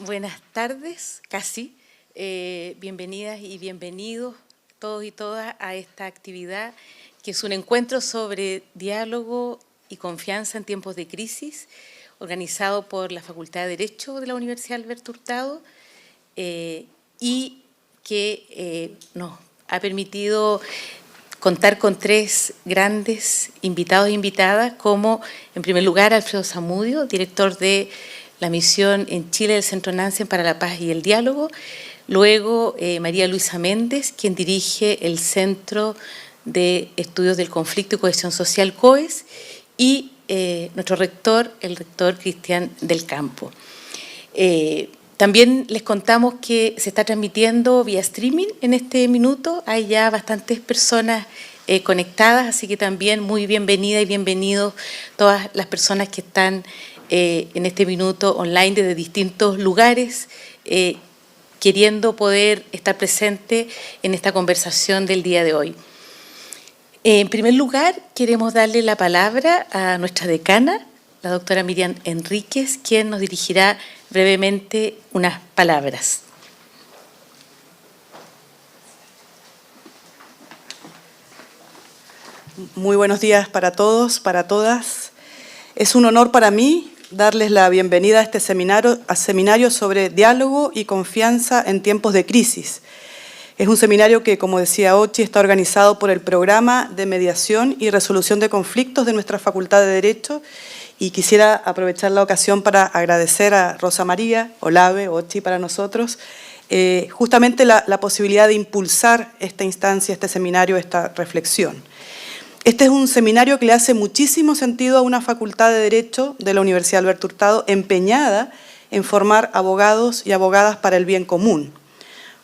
Buenas tardes, casi. Bienvenidas y bienvenidos todos y todas a esta actividad que es un encuentro sobre diálogo y confianza en tiempos de crisis, organizado por la Facultad de Derecho de la Universidad Alberto Hurtado y que nos ha permitido contar con tres grandes invitados e invitadas, como en primer lugar Alfredo Zamudio, director de la misión en Chile del Centro Nansen para la Paz y el Diálogo. Luego, María Luisa Méndez, quien dirige el Centro de Estudios del Conflicto y Cohesión Social, COES, y nuestro rector, el rector Cristian del Campo. También les contamos que se está transmitiendo vía streaming en este minuto. Hay ya bastantes personas conectadas, así que también muy bienvenida y bienvenidos todas las personas que están en este minuto online desde distintos lugares, queriendo poder estar presente en esta conversación del día de hoy. En primer lugar, queremos darle la palabra a nuestra decana, la doctora Miriam Enríquez, quien nos dirigirá brevemente unas palabras. Muy buenos días para todos, para todas. Es un honor para mí darles la bienvenida a este seminario sobre diálogo y confianza en tiempos de crisis. Es un seminario que, como decía Ochi, está organizado por el Programa de Mediación y Resolución de Conflictos de nuestra Facultad de Derecho, y quisiera aprovechar la ocasión para agradecer a Rosa María, Olave, Ochi para nosotros, justamente la posibilidad de impulsar esta instancia, este seminario, esta reflexión. Este es un seminario que le hace muchísimo sentido a una Facultad de Derecho de la Universidad Alberto Hurtado empeñada en formar abogados y abogadas para el bien común.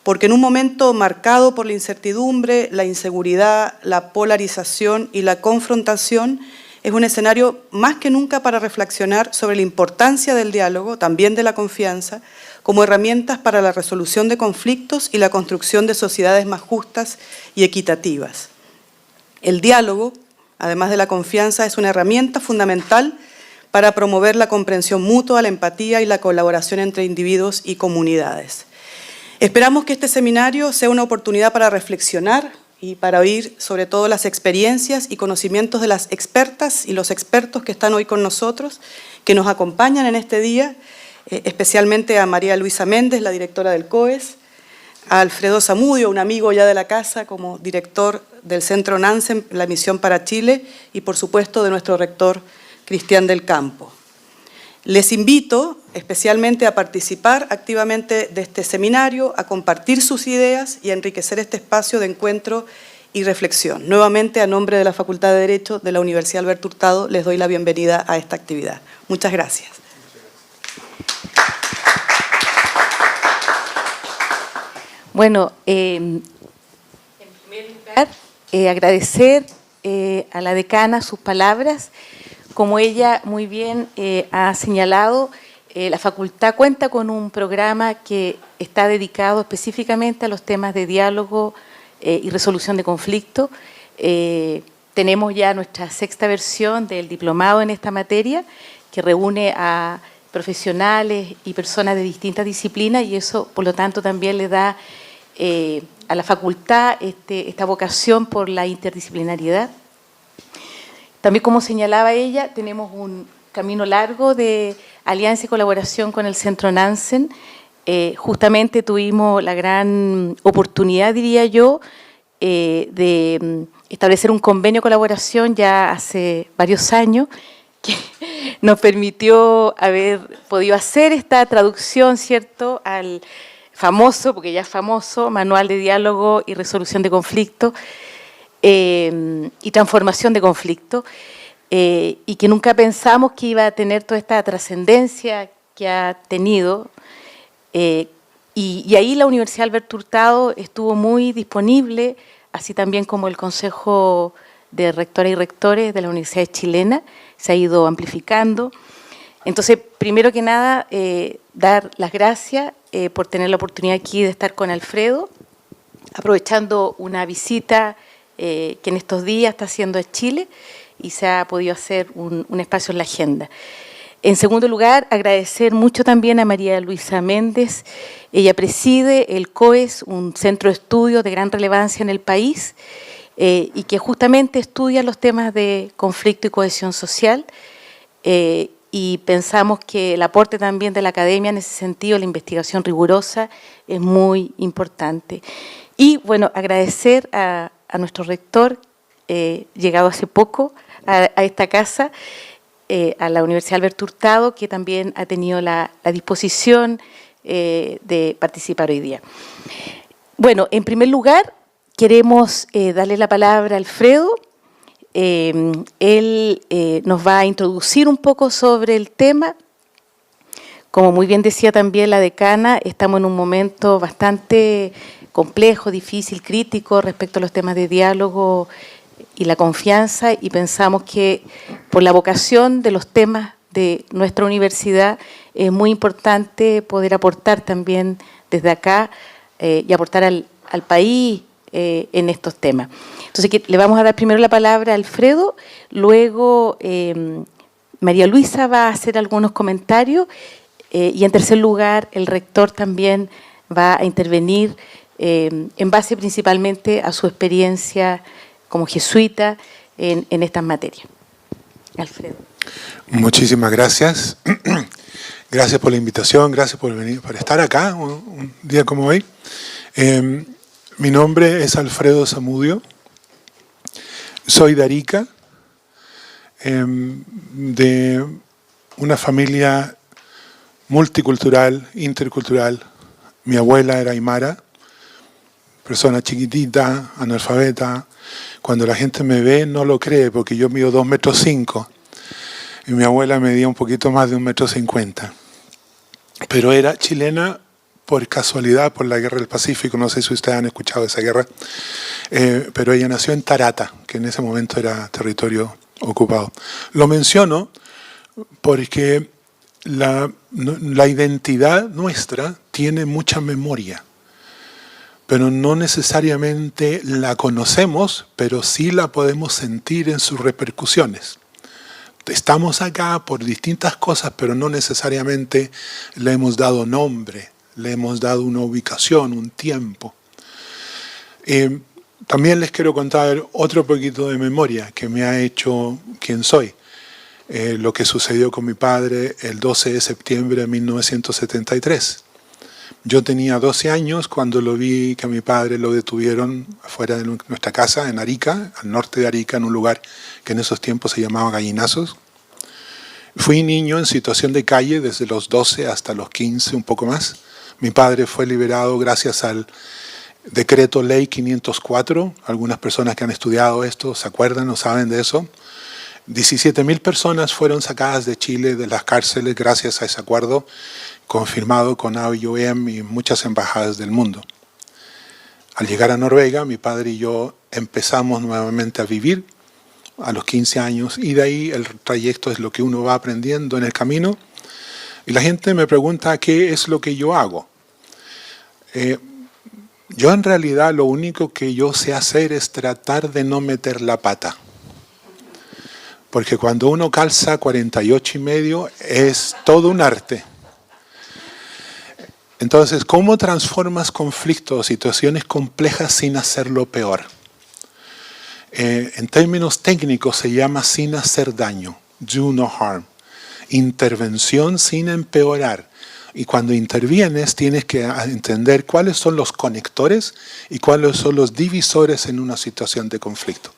Porque en un momento marcado por la incertidumbre, la inseguridad, la polarización y la confrontación, es un escenario más que nunca para reflexionar sobre la importancia del diálogo, también de la confianza, como herramientas para la resolución de conflictos y la construcción de sociedades más justas y equitativas. El diálogo, además de la confianza, es una herramienta fundamental para promover la comprensión mutua, la empatía y la colaboración entre individuos y comunidades. Esperamos que este seminario sea una oportunidad para reflexionar y para oír sobre todo las experiencias y conocimientos de las expertas y los expertos que están hoy con nosotros, que nos acompañan en este día, especialmente a María Luisa Méndez, la directora del COES, a Alfredo Zamudio, un amigo ya de la casa, como director del Centro Nansen, la misión para Chile, y por supuesto de nuestro rector Cristian del Campo. Les invito especialmente a participar activamente de este seminario, a compartir sus ideas y a enriquecer este espacio de encuentro y reflexión. Nuevamente, a nombre de la Facultad de Derecho de la Universidad Alberto Hurtado, les doy la bienvenida a esta actividad. Muchas gracias. Bueno, en primer lugar, agradecer a la decana sus palabras. Como ella muy bien ha señalado, la facultad cuenta con un programa que está dedicado específicamente a los temas de diálogo y resolución de conflictos. Tenemos ya nuestra sexta versión del diplomado en esta materia, que reúne a profesionales y personas de distintas disciplinas, y eso, por lo tanto, también le da a la facultad esta vocación por la interdisciplinariedad. También, como señalaba ella, tenemos un camino largo de alianza y colaboración con el Centro Nansen. Justamente tuvimos la gran oportunidad, diría yo, de establecer un convenio de colaboración ya hace varios años, que nos permitió haber podido hacer esta traducción, ¿cierto?, al famoso, porque ya es famoso, Manual de Diálogo y Resolución de Conflictos y Transformación de Conflictos, y que nunca pensamos que iba a tener toda esta trascendencia que ha tenido. Y ahí la Universidad Alberto Hurtado estuvo muy disponible, así también como el Consejo de Rectoras y Rectores de la Universidad Chilena, se ha ido amplificando. Entonces, primero que nada, dar las gracias por tener la oportunidad aquí de estar con Alfredo, aprovechando una visita que en estos días está haciendo a Chile y se ha podido hacer un espacio en la agenda. En segundo lugar, agradecer mucho también a María Luisa Méndez. Ella preside el COES, un centro de estudio de gran relevancia en el país, y que justamente estudia los temas de conflicto y cohesión social, y pensamos que el aporte también de la academia en ese sentido, la investigación rigurosa, es muy importante. Y bueno, agradecer a nuestro rector, llegado hace poco a esta casa, a la Universidad Alberto Hurtado, que también ha tenido la disposición de participar hoy día. Bueno, en primer lugar, queremos darle la palabra a Alfredo. Él nos va a introducir un poco sobre el tema. Como muy bien decía también la decana, estamos en un momento bastante complejo, difícil, crítico respecto a los temas de diálogo y la confianza, y pensamos que por la vocación de los temas de nuestra universidad es muy importante poder aportar también desde acá y aportar al país en estos temas. Entonces le vamos a dar primero la palabra a Alfredo, luego María Luisa va a hacer algunos comentarios y en tercer lugar el rector también va a intervenir en base principalmente a su experiencia como jesuita en estas materias. Alfredo. Muchísimas gracias. Gracias por la invitación, gracias por venir, por estar acá un día como hoy. Mi nombre es Alfredo Zamudio. Soy de Arica, de una familia multicultural, intercultural. Mi abuela era aymara, persona chiquitita, analfabeta. Cuando la gente me ve no lo cree porque yo mido 2,5 metros y mi abuela medía un poquito más de 1,50 metros. Pero era chilena por casualidad, por la Guerra del Pacífico. No sé si ustedes han escuchado de esa guerra, pero ella nació en Tarata, que en ese momento era territorio ocupado. Lo menciono porque la identidad nuestra tiene mucha memoria, pero no necesariamente la conocemos, pero sí la podemos sentir en sus repercusiones. Estamos acá por distintas cosas, pero no necesariamente le hemos dado nombre, le hemos dado una ubicación, un tiempo. También les quiero contar otro poquito de memoria que me ha hecho quien soy. Lo que sucedió con mi padre el 12 de septiembre de 1973. Yo tenía 12 años cuando lo vi que a mi padre lo detuvieron afuera de nuestra casa en Arica, al norte de Arica, en un lugar que en esos tiempos se llamaba Gallinazos. Fui niño en situación de calle desde los 12 hasta los 15, un poco más. Mi padre fue liberado gracias al decreto ley 504. Algunas personas que han estudiado esto se acuerdan o saben de eso. 17.000 personas fueron sacadas de Chile, de las cárceles, gracias a ese acuerdo confirmado con IOM y muchas embajadas del mundo. Al llegar a Noruega, mi padre y yo empezamos nuevamente a vivir a los 15 años y de ahí el trayecto es lo que uno va aprendiendo en el camino. Y la gente me pregunta qué es lo que yo hago. Yo en realidad lo único que yo sé hacer es tratar de no meter la pata. Porque cuando uno calza 48,5 es todo un arte. Entonces, ¿cómo transformas conflictos, situaciones complejas sin hacerlo peor? En términos técnicos se llama sin hacer daño, do no harm. Intervención sin empeorar. Y cuando intervienes tienes que entender cuáles son los conectores y cuáles son los divisores en una situación de conflicto.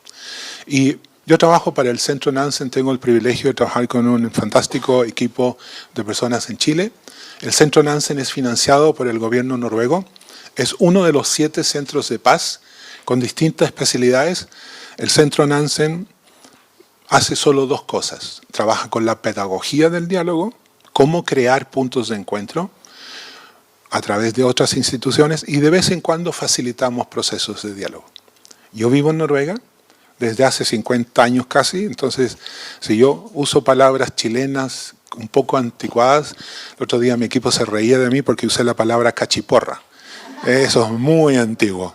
Y yo trabajo para el Centro Nansen, tengo el privilegio de trabajar con un fantástico equipo de personas en Chile. El Centro Nansen es financiado por el gobierno noruego. Es uno de los 7 centros de paz con distintas especialidades. El Centro Nansen hace solo 2 cosas. Trabaja con la pedagogía del diálogo, cómo crear puntos de encuentro a través de otras instituciones y de vez en cuando facilitamos procesos de diálogo. Yo vivo en Noruega desde hace 50 años casi, entonces si yo uso palabras chilenas un poco anticuadas, el otro día mi equipo se reía de mí porque usé la palabra cachiporra. Eso es muy antiguo.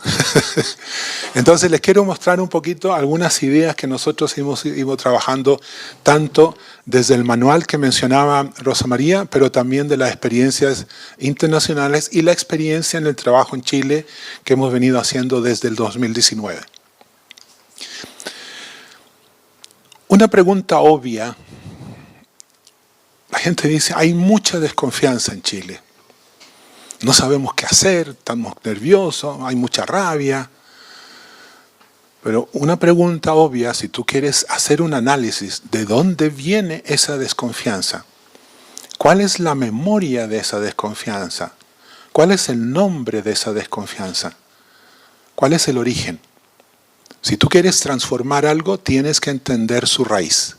Entonces les quiero mostrar un poquito algunas ideas que nosotros hemos ido trabajando tanto desde el manual que mencionaba Rosa María, pero también de las experiencias internacionales y la experiencia en el trabajo en Chile que hemos venido haciendo desde el 2019. Una pregunta obvia. La gente dice, hay mucha desconfianza en Chile. No sabemos qué hacer, estamos nerviosos, hay mucha rabia. Pero una pregunta obvia, si tú quieres hacer un análisis de dónde viene esa desconfianza, ¿cuál es la memoria de esa desconfianza? ¿Cuál es el nombre de esa desconfianza? ¿Cuál es el origen? Si tú quieres transformar algo, tienes que entender su raíz.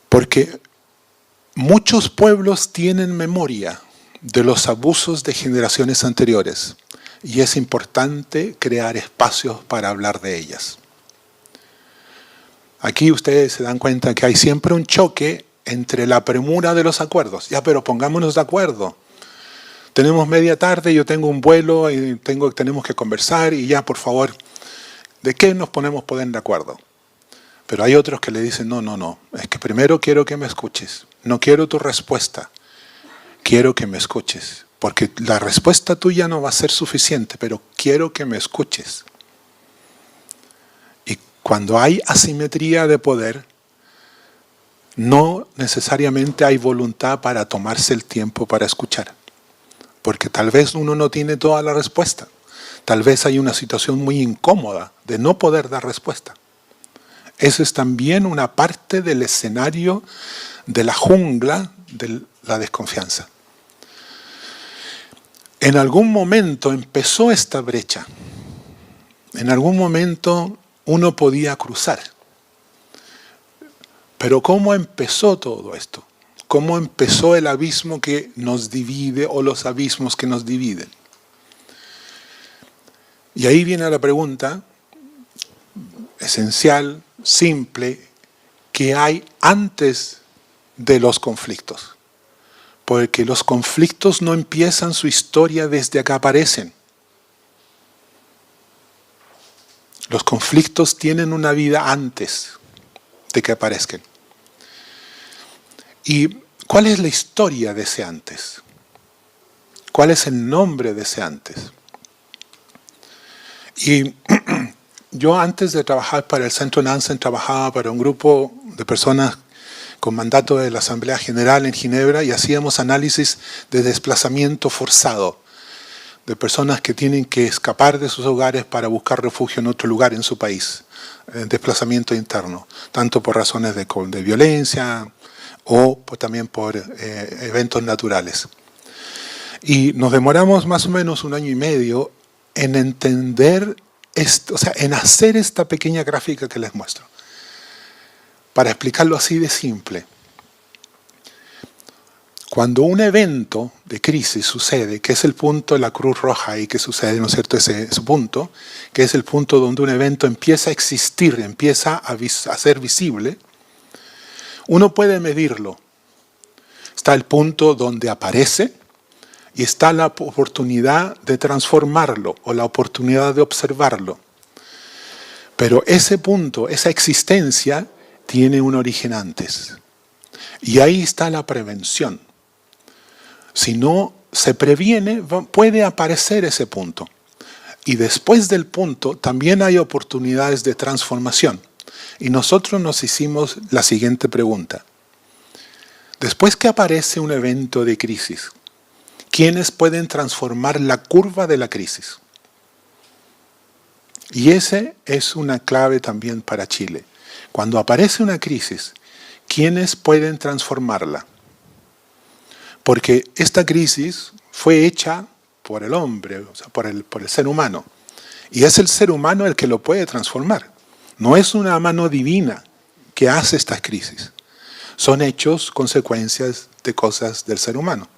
Porque muchos pueblos tienen memoria de los abusos de generaciones anteriores y es importante crear espacios para hablar de ellas. Aquí ustedes se dan cuenta que hay siempre un choque entre la premura de los acuerdos. Ya, pero pongámonos de acuerdo. Tenemos media tarde, yo tengo un vuelo y tenemos que conversar y ya, por favor, ¿de qué nos ponemos poner de acuerdo? Pero hay otros que le dicen, no, es que primero quiero que me escuches. No quiero tu respuesta. Quiero que me escuches, porque la respuesta tuya no va a ser suficiente, pero quiero que me escuches. Y cuando hay asimetría de poder, no necesariamente hay voluntad para tomarse el tiempo para escuchar, porque tal vez uno no tiene toda la respuesta. Tal vez hay una situación muy incómoda de no poder dar respuesta. Eso es también una parte del escenario de la jungla de la desconfianza. En algún momento empezó esta brecha. En algún momento uno podía cruzar. Pero ¿cómo empezó todo esto? ¿Cómo empezó el abismo que nos divide o los abismos que nos dividen? Y ahí viene la pregunta esencial, simple, ¿qué hay antes de los conflictos? Porque los conflictos no empiezan su historia desde que aparecen. Los conflictos tienen una vida antes de que aparezcan. ¿Y cuál es la historia de ese antes? ¿Cuál es el nombre de ese antes? Y yo antes de trabajar para el Centro Nansen trabajaba para un grupo de personas con mandato de la Asamblea General en Ginebra y hacíamos análisis de desplazamiento forzado de personas que tienen que escapar de sus hogares para buscar refugio en otro lugar en su país, desplazamiento interno, tanto por razones de violencia o también por eventos naturales. Y nos demoramos más o menos 1 año y medio en entender esto, o sea, en hacer esta pequeña gráfica que les muestro. Para explicarlo así de simple. Cuando un evento de crisis sucede, que es el punto de la Cruz Roja ahí que sucede, ¿no es cierto? Ese punto, que es el punto donde un evento empieza a existir, empieza a ser visible, uno puede medirlo. Está el punto donde aparece y está la oportunidad de transformarlo o la oportunidad de observarlo. Pero ese punto, esa existencia, tiene un origen antes. Y ahí está la prevención. Si no se previene, puede aparecer ese punto. Y después del punto también hay oportunidades de transformación. Y nosotros nos hicimos la siguiente pregunta. Después que aparece un evento de crisis, ¿quiénes pueden transformar la curva de la crisis? Y esa es una clave también para Chile. Cuando aparece una crisis, ¿quiénes pueden transformarla? Porque esta crisis fue hecha por el hombre, o sea, por el ser humano. Y es el ser humano el que lo puede transformar. No es una mano divina que hace estas crisis. Son hechos, consecuencias de cosas del ser humano.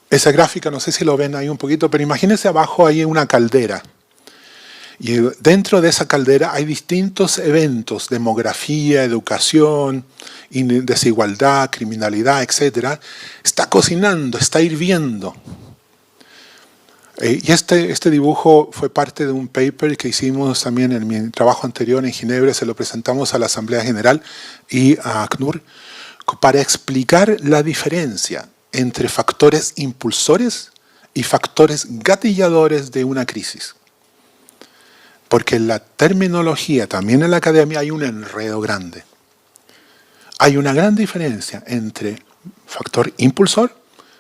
Esa gráfica, no sé si lo ven ahí un poquito, pero imagínense abajo hay una caldera. Y dentro de esa caldera hay distintos eventos, demografía, educación, desigualdad, criminalidad, etc. Está cocinando, está hirviendo. Y este dibujo fue parte de un paper que hicimos también en mi trabajo anterior en Ginebra, se lo presentamos a la Asamblea General y a ACNUR, para explicar la diferencia entre factores impulsores y factores gatilladores de una crisis. Porque en la terminología, también en la academia, hay un enredo grande. Hay una gran diferencia entre factor impulsor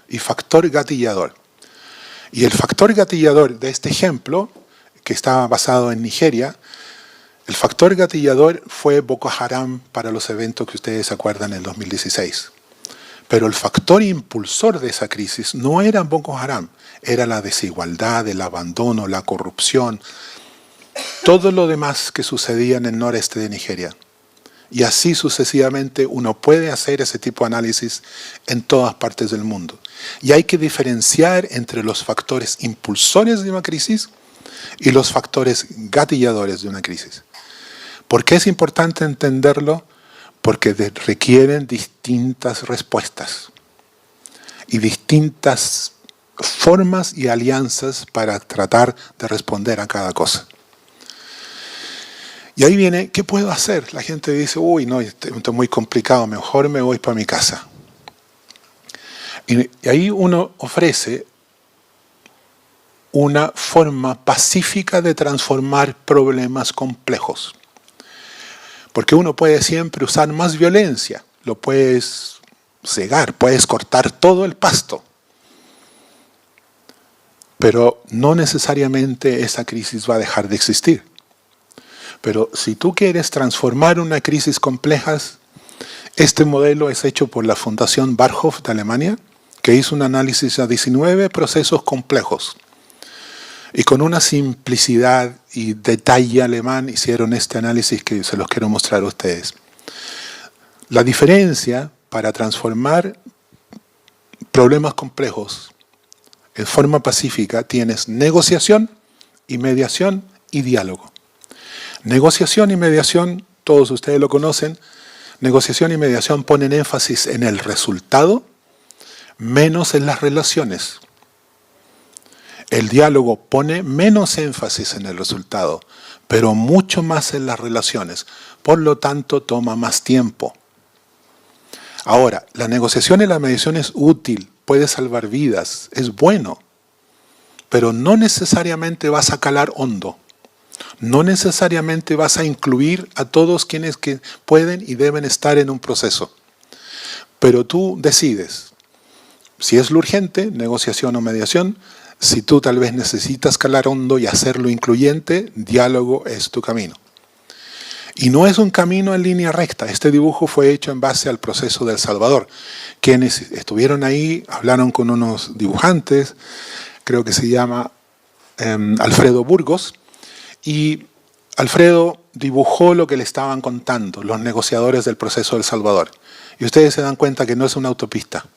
y factor gatillador. Y el factor gatillador de este ejemplo, que está basado en Nigeria, el factor gatillador fue Boko Haram para los eventos que ustedes se acuerdan en el 2016. Pero el factor impulsor de esa crisis no era Boko Haram, era la desigualdad, el abandono, la corrupción, todo lo demás que sucedía en el noreste de Nigeria. Y así sucesivamente uno puede hacer ese tipo de análisis en todas partes del mundo. Y hay que diferenciar entre los factores impulsores de una crisis y los factores gatilladores de una crisis. ¿Por qué es importante entenderlo? Porque requieren distintas respuestas y distintas formas y alianzas para tratar de responder a cada cosa. Y ahí viene, ¿qué puedo hacer? La gente dice, uy, no, esto es muy complicado, mejor me voy para mi casa. Y ahí uno ofrece una forma pacífica de transformar problemas complejos. Porque uno puede siempre usar más violencia, lo puedes cegar, puedes cortar todo el pasto. Pero no necesariamente esa crisis va a dejar de existir. Pero si tú quieres transformar una crisis compleja, este modelo es hecho por la Fundación Barhof de Alemania, que hizo un análisis a 19 procesos complejos. Y con una simplicidad y detalle alemán hicieron este análisis que se los quiero mostrar a ustedes. La diferencia para transformar problemas complejos en forma pacífica tienes negociación y mediación y diálogo. Negociación y mediación, todos ustedes lo conocen, negociación y mediación ponen énfasis en el resultado, menos en las relaciones. El diálogo pone menos énfasis en el resultado, pero mucho más en las relaciones. Por lo tanto, toma más tiempo. Ahora, la negociación y la mediación es útil, puede salvar vidas, es bueno, pero no necesariamente vas a calar hondo. No necesariamente vas a incluir a todos quienes que pueden y deben estar en un proceso. Pero tú decides si es lo urgente, negociación o mediación. Si tú tal vez necesitas calar hondo y hacerlo incluyente, diálogo es tu camino. Y no es un camino en línea recta. Este dibujo fue hecho en base al proceso de El Salvador. Quienes estuvieron ahí hablaron con unos dibujantes, creo que se llama Alfredo Burgos, y Alfredo dibujó lo que le estaban contando los negociadores del proceso de El Salvador. Y ustedes se dan cuenta que no es una autopista.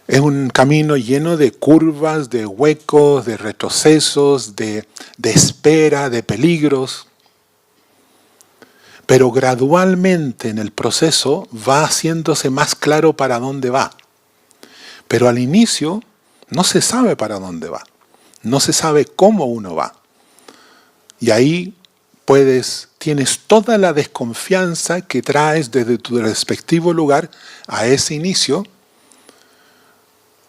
Es un camino lleno de curvas, de huecos, de retrocesos, de espera, de peligros. Pero gradualmente en el proceso va haciéndose más claro para dónde va. Pero al inicio no se sabe para dónde va. No se sabe cómo uno va. Y ahí tienes toda la desconfianza que traes desde tu respectivo lugar a ese inicio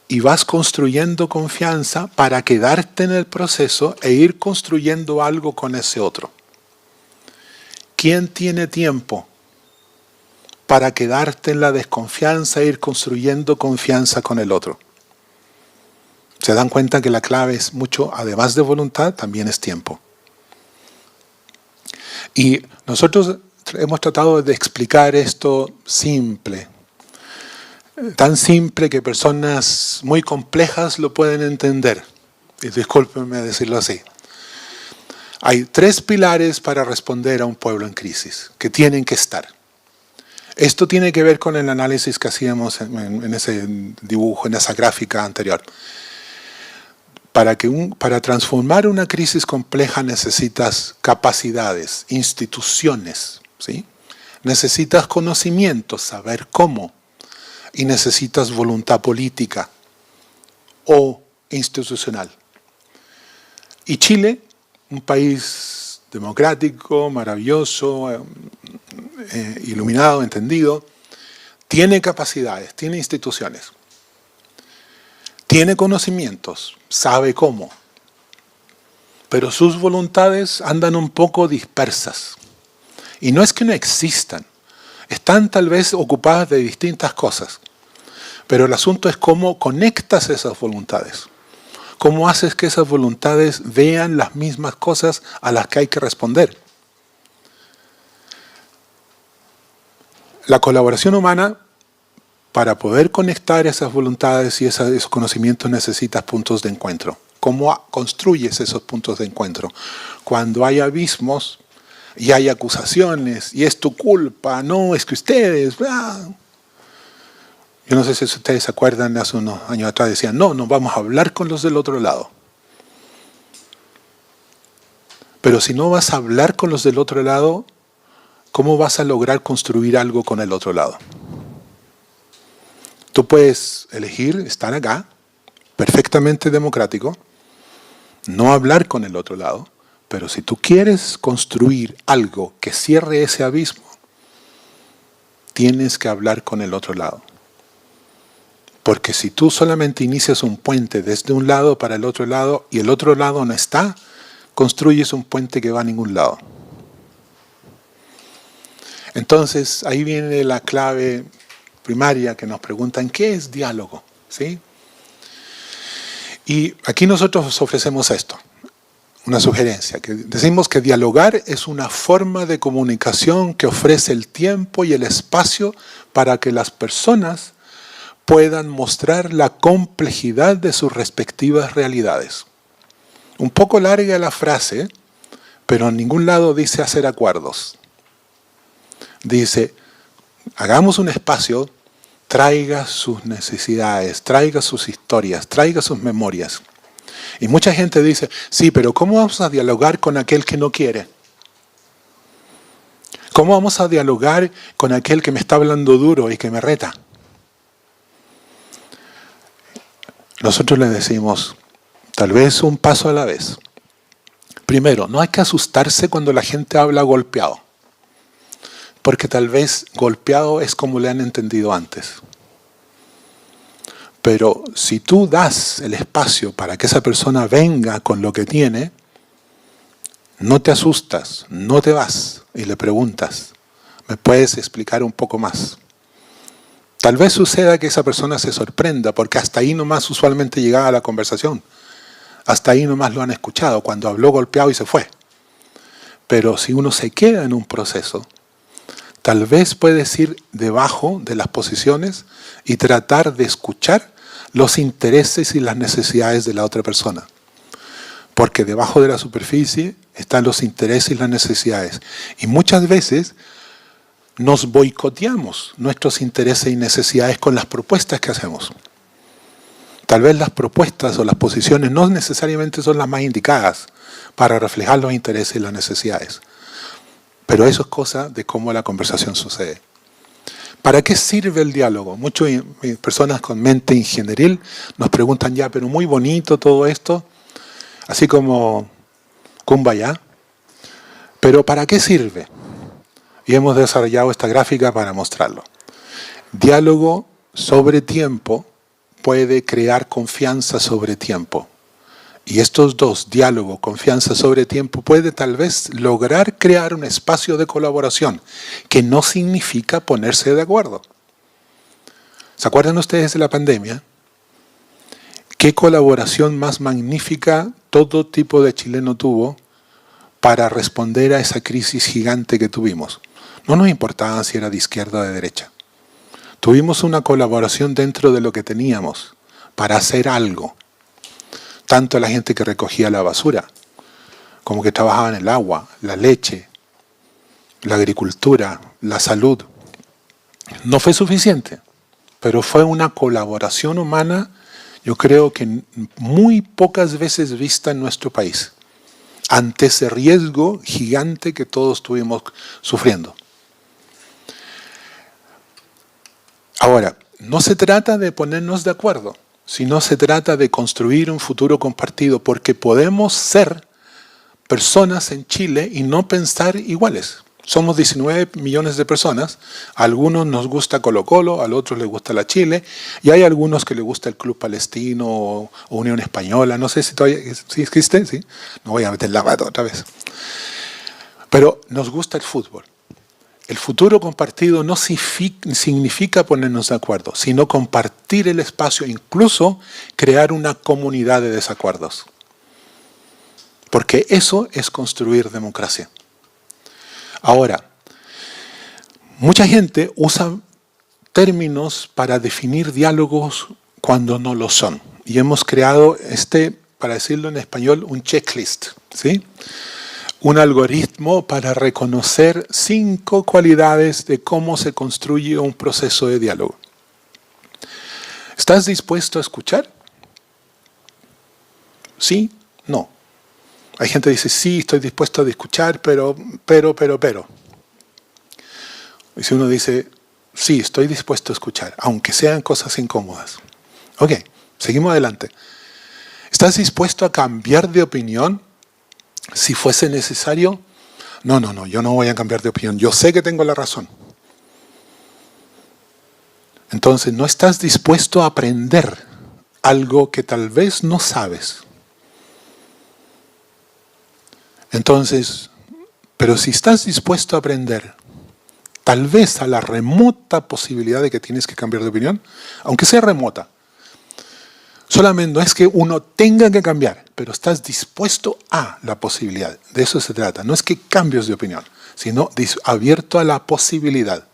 y vas construyendo confianza para quedarte en el proceso e ir construyendo algo con ese otro. ¿Quién tiene tiempo para quedarte en la desconfianza e ir construyendo confianza con el otro? Se dan cuenta que la clave es mucho, además de voluntad, también es tiempo. Y nosotros hemos tratado de explicar esto simple, tan simple que personas muy complejas lo pueden entender. Y discúlpenme decirlo así. Hay 3 pilares para responder a un pueblo en crisis, que tienen que estar. Esto tiene que ver con el análisis que hacíamos en ese dibujo, en esa gráfica anterior. Para transformar una crisis compleja necesitas capacidades, instituciones, ¿sí? Necesitas conocimiento, saber cómo, y necesitas voluntad política o institucional. Y Chile, un país democrático, maravilloso, iluminado, entendido, tiene capacidades, tiene instituciones, tiene conocimientos, sabe cómo, pero sus voluntades andan un poco dispersas. Y no es que no existan, están tal vez ocupadas de distintas cosas, pero el asunto es cómo conectas esas voluntades, cómo haces que esas voluntades vean las mismas cosas a las que hay que responder. La colaboración humana, para poder conectar esas voluntades y esos conocimientos, necesitas puntos de encuentro. ¿Cómo construyes esos puntos de encuentro? Cuando hay abismos y hay acusaciones, y es tu culpa, no, es que ustedes... bla. Yo no sé si ustedes se acuerdan, hace unos años atrás decían, no vamos a hablar con los del otro lado. Pero si no vas a hablar con los del otro lado, ¿cómo vas a lograr construir algo con el otro lado? Tú puedes elegir estar acá, perfectamente democrático, no hablar con el otro lado, pero si tú quieres construir algo que cierre ese abismo, tienes que hablar con el otro lado. Porque si tú solamente inicias un puente desde un lado para el otro lado y el otro lado no está, construyes un puente que va a ningún lado. Entonces, ahí viene la clave primaria que nos preguntan, ¿qué es diálogo? ¿Sí? Y aquí nosotros ofrecemos esto, una sugerencia, que decimos que dialogar es una forma de comunicación que ofrece el tiempo y el espacio para que las personas puedan mostrar la complejidad de sus respectivas realidades. Un poco larga la frase, pero en ningún lado dice hacer acuerdos. Dice, hagamos un espacio, traiga sus necesidades, traiga sus historias, traiga sus memorias. Y mucha gente dice, sí, pero ¿cómo vamos a dialogar con aquel que no quiere? ¿Cómo vamos a dialogar con aquel que me está hablando duro y que me reta? Nosotros le decimos, tal vez un paso a la vez. Primero, no hay que asustarse cuando la gente habla golpeado, porque tal vez golpeado es como le han entendido antes. Pero si tú das el espacio para que esa persona venga con lo que tiene, no te asustas, no te vas y le preguntas, ¿me puedes explicar un poco más? Tal vez suceda que esa persona se sorprenda, porque hasta ahí nomás usualmente llegaba la conversación. Hasta ahí nomás lo han escuchado, cuando habló golpeado y se fue. Pero si uno se queda en un proceso, tal vez puedes ir debajo de las posiciones y tratar de escuchar los intereses y las necesidades de la otra persona. Porque debajo de la superficie están los intereses y las necesidades. Y muchas veces nos boicoteamos nuestros intereses y necesidades con las propuestas que hacemos. Tal vez las propuestas o las posiciones no necesariamente son las más indicadas para reflejar los intereses y las necesidades. Pero eso es cosa de cómo la conversación sucede. ¿Para qué sirve el diálogo? Muchas personas con mente ingenieril nos preguntan, ya, pero muy bonito todo esto, así como Kumbaya, pero ¿para qué sirve? Y hemos desarrollado esta gráfica para mostrarlo. Diálogo sobre tiempo puede crear confianza sobre tiempo. Y estos dos, diálogo, confianza sobre tiempo, puede tal vez lograr crear un espacio de colaboración, que no significa ponerse de acuerdo. ¿Se acuerdan ustedes de la pandemia? ¿Qué colaboración más magnífica todo tipo de chileno tuvo para responder a esa crisis gigante que tuvimos? No nos importaba si era de izquierda o de derecha. Tuvimos una colaboración dentro de lo que teníamos para hacer algo. Tanto la gente que recogía la basura, como que trabajaba en el agua, la leche, la agricultura, la salud. No fue suficiente, pero fue una colaboración humana yo creo que muy pocas veces vista en nuestro país, ante ese riesgo gigante que todos estuvimos sufriendo. Ahora, no se trata de ponernos de acuerdo, sino se trata de construir un futuro compartido, porque podemos ser personas en Chile y no pensar iguales. Somos 19 millones de personas, a algunos nos gusta Colo-Colo, a otros les gusta la Chile, y hay algunos que les gusta el Club Palestino o Unión Española, no sé si todavía ¿sí existe, ¿sí? No voy a meter la pata otra vez. Pero nos gusta el fútbol. El futuro compartido no significa ponernos de acuerdo, sino compartir el espacio, incluso crear una comunidad de desacuerdos. Porque eso es construir democracia. Ahora, mucha gente usa términos para definir diálogos cuando no lo son. Y hemos creado para decirlo en español, un checklist, ¿sí? Un algoritmo para reconocer 5 cualidades de cómo se construye un proceso de diálogo. ¿Estás dispuesto a escuchar? ¿Sí? No. Hay gente que dice, sí, estoy dispuesto a escuchar, pero. Y si uno dice, sí, estoy dispuesto a escuchar, aunque sean cosas incómodas. Ok, seguimos adelante. ¿Estás dispuesto a cambiar de opinión si fuese necesario? No, yo no voy a cambiar de opinión. Yo sé que tengo la razón. Entonces, no estás dispuesto a aprender algo que tal vez no sabes. Entonces, pero si estás dispuesto a aprender, tal vez a la remota posibilidad de que tienes que cambiar de opinión, aunque sea remota, solamente no es que uno tenga que cambiar, pero estás dispuesto a la posibilidad. De eso se trata. No es que cambies de opinión, sino abierto a la posibilidad.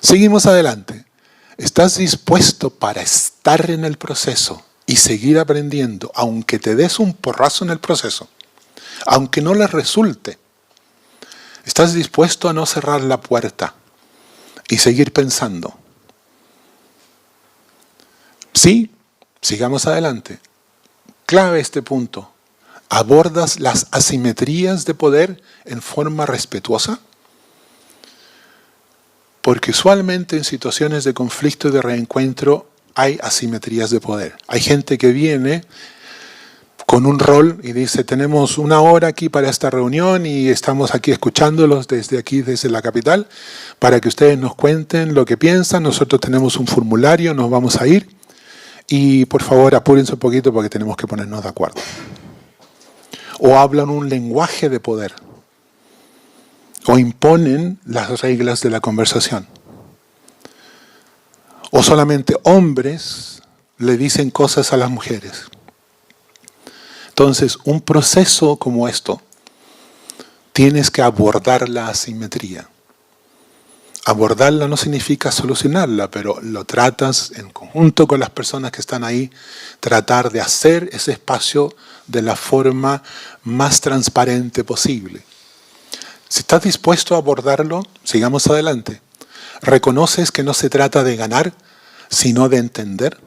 Seguimos adelante. ¿Estás dispuesto para estar en el proceso y seguir aprendiendo, aunque te des un porrazo en el proceso? Aunque no les resulte, ¿estás dispuesto a no cerrar la puerta y seguir pensando? Sí, sigamos adelante. Clave este punto. ¿Abordas las asimetrías de poder en forma respetuosa? Porque usualmente en situaciones de conflicto y de reencuentro hay asimetrías de poder. Hay gente que viene con un rol y dice, tenemos 1 hora aquí para esta reunión y estamos aquí escuchándolos desde la capital, para que ustedes nos cuenten lo que piensan. Nosotros tenemos un formulario, nos vamos a ir y por favor apúrense un poquito porque tenemos que ponernos de acuerdo. O hablan un lenguaje de poder, o imponen las reglas de la conversación. O solamente hombres le dicen cosas a las mujeres. Entonces, un proceso como esto, tienes que abordar la asimetría. Abordarla no significa solucionarla, pero lo tratas en conjunto con las personas que están ahí, tratar de hacer ese espacio de la forma más transparente posible. Si estás dispuesto a abordarlo, sigamos adelante. ¿Reconoces que no se trata de ganar, sino de entender?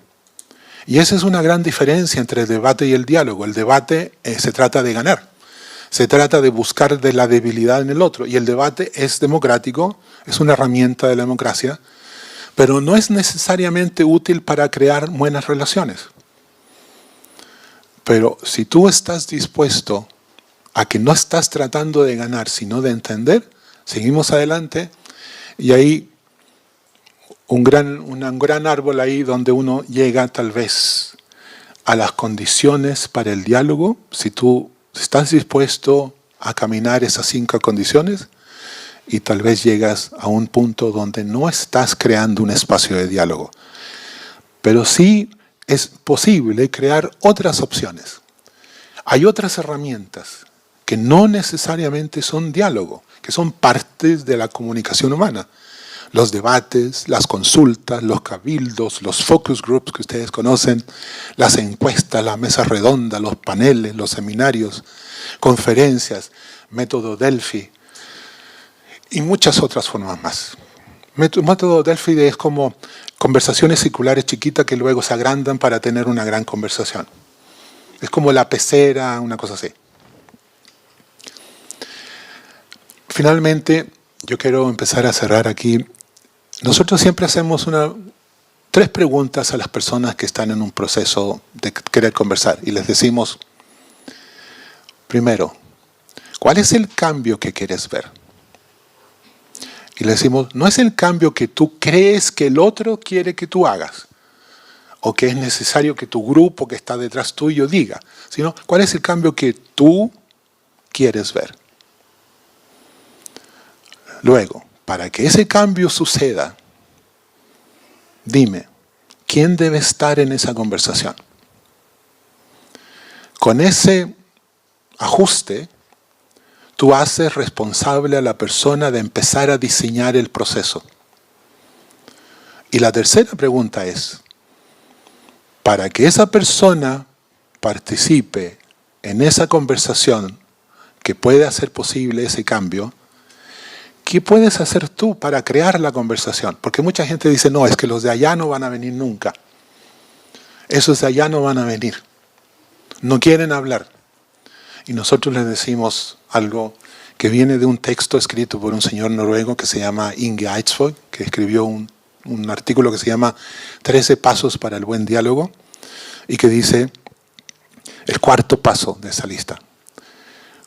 Y esa es una gran diferencia entre el debate y el diálogo. El debate se trata de ganar. Se trata de buscar de la debilidad en el otro. Y el debate es democrático, es una herramienta de la democracia, pero no es necesariamente útil para crear buenas relaciones. Pero si tú estás dispuesto a que no estás tratando de ganar, sino de entender, seguimos adelante y ahí un gran árbol ahí donde uno llega tal vez a las condiciones para el diálogo. Si tú estás dispuesto a caminar esas 5 condiciones y tal vez llegas a un punto donde no estás creando un espacio de diálogo. Pero sí es posible crear otras opciones. Hay otras herramientas que no necesariamente son diálogo, que son partes de la comunicación humana. Los debates, las consultas, los cabildos, los focus groups que ustedes conocen, las encuestas, las mesas redondas, los paneles, los seminarios, conferencias, método Delphi y muchas otras formas más. Método Delphi es como conversaciones circulares chiquitas que luego se agrandan para tener una gran conversación. Es como la pecera, una cosa así. Finalmente, yo quiero empezar a cerrar aquí. Nosotros siempre hacemos 3 preguntas a las personas que están en un proceso de querer conversar y les decimos, primero, ¿cuál es el cambio que quieres ver? Y le decimos, no es el cambio que tú crees que el otro quiere que tú hagas, o que es necesario que tu grupo que está detrás tuyo diga, sino cuál es el cambio que tú quieres ver. Luego, para que ese cambio suceda, dime, ¿quién debe estar en esa conversación? Con ese ajuste, tú haces responsable a la persona de empezar a diseñar el proceso. Y la tercera pregunta es, para que esa persona participe en esa conversación que puede hacer posible ese cambio, ¿qué puedes hacer tú para crear la conversación? Porque mucha gente dice, no, es que los de allá no van a venir nunca. Esos de allá no van a venir. No quieren hablar. Y nosotros les decimos algo que viene de un texto escrito por un señor noruego que se llama Inge Eidsvåg, que escribió un artículo que se llama 13 pasos para el buen diálogo, y que dice el 4º paso de esa lista.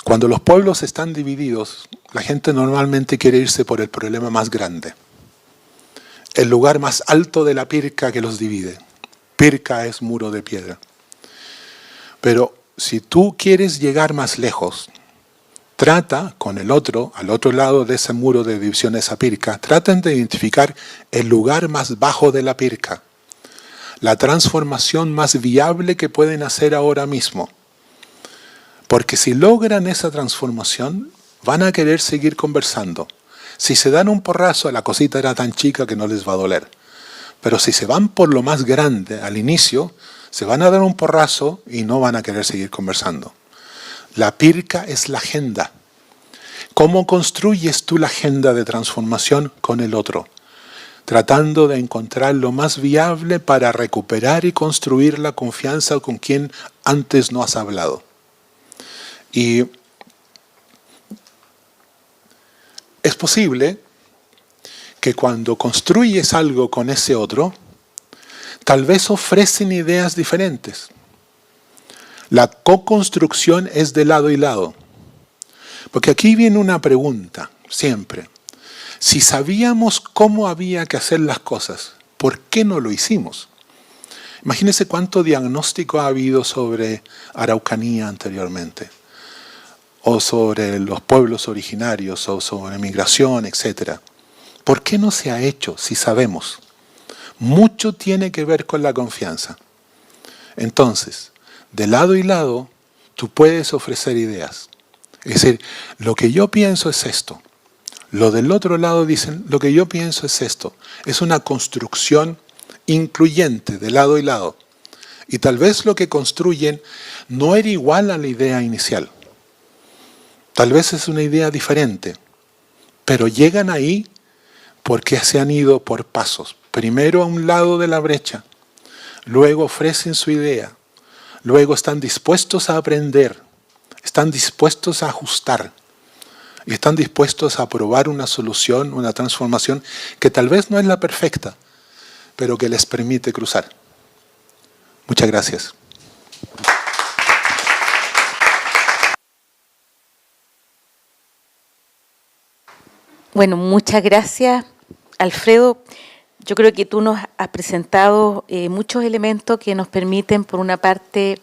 Cuando los pueblos están divididos, la gente normalmente quiere irse por el problema más grande, el lugar más alto de la pirca que los divide. Pirca es muro de piedra. Pero si tú quieres llegar más lejos, trata con el otro, al otro lado de ese muro de división, esa pirca, traten de identificar el lugar más bajo de la pirca, la transformación más viable que pueden hacer ahora mismo. Porque si logran esa transformación, van a querer seguir conversando. Si se dan un porrazo, la cosita era tan chica que no les va a doler. Pero si se van por lo más grande al inicio, se van a dar un porrazo y no van a querer seguir conversando. La pirca es la agenda. ¿Cómo construyes tú la agenda de transformación con el otro? Tratando de encontrar lo más viable para recuperar y construir la confianza con quien antes no has hablado. Y es posible que cuando construyes algo con ese otro, tal vez ofrecen ideas diferentes. La co-construcción es de lado y lado. Porque aquí viene una pregunta, siempre. Si sabíamos cómo había que hacer las cosas, ¿por qué no lo hicimos? Imagínense cuánto diagnóstico ha habido sobre Araucanía anteriormente, o sobre los pueblos originarios, o sobre migración, etc. ¿Por qué no se ha hecho si sabemos? Mucho tiene que ver con la confianza. Entonces, de lado y lado, tú puedes ofrecer ideas. Es decir, lo que yo pienso es esto. Lo del otro lado dicen, lo que yo pienso es esto. Es una construcción incluyente de lado y lado. Y tal vez lo que construyen no era igual a la idea inicial. Tal vez es una idea diferente. Pero llegan ahí porque se han ido por pasos. Primero a un lado de la brecha. Luego ofrecen su idea. Luego están dispuestos a aprender. Están dispuestos a ajustar. Y están dispuestos a probar una solución, una transformación que tal vez no es la perfecta, pero que les permite cruzar. Muchas gracias. Bueno, muchas gracias, Alfredo. Yo creo que tú nos has presentado muchos elementos que nos permiten, por una parte,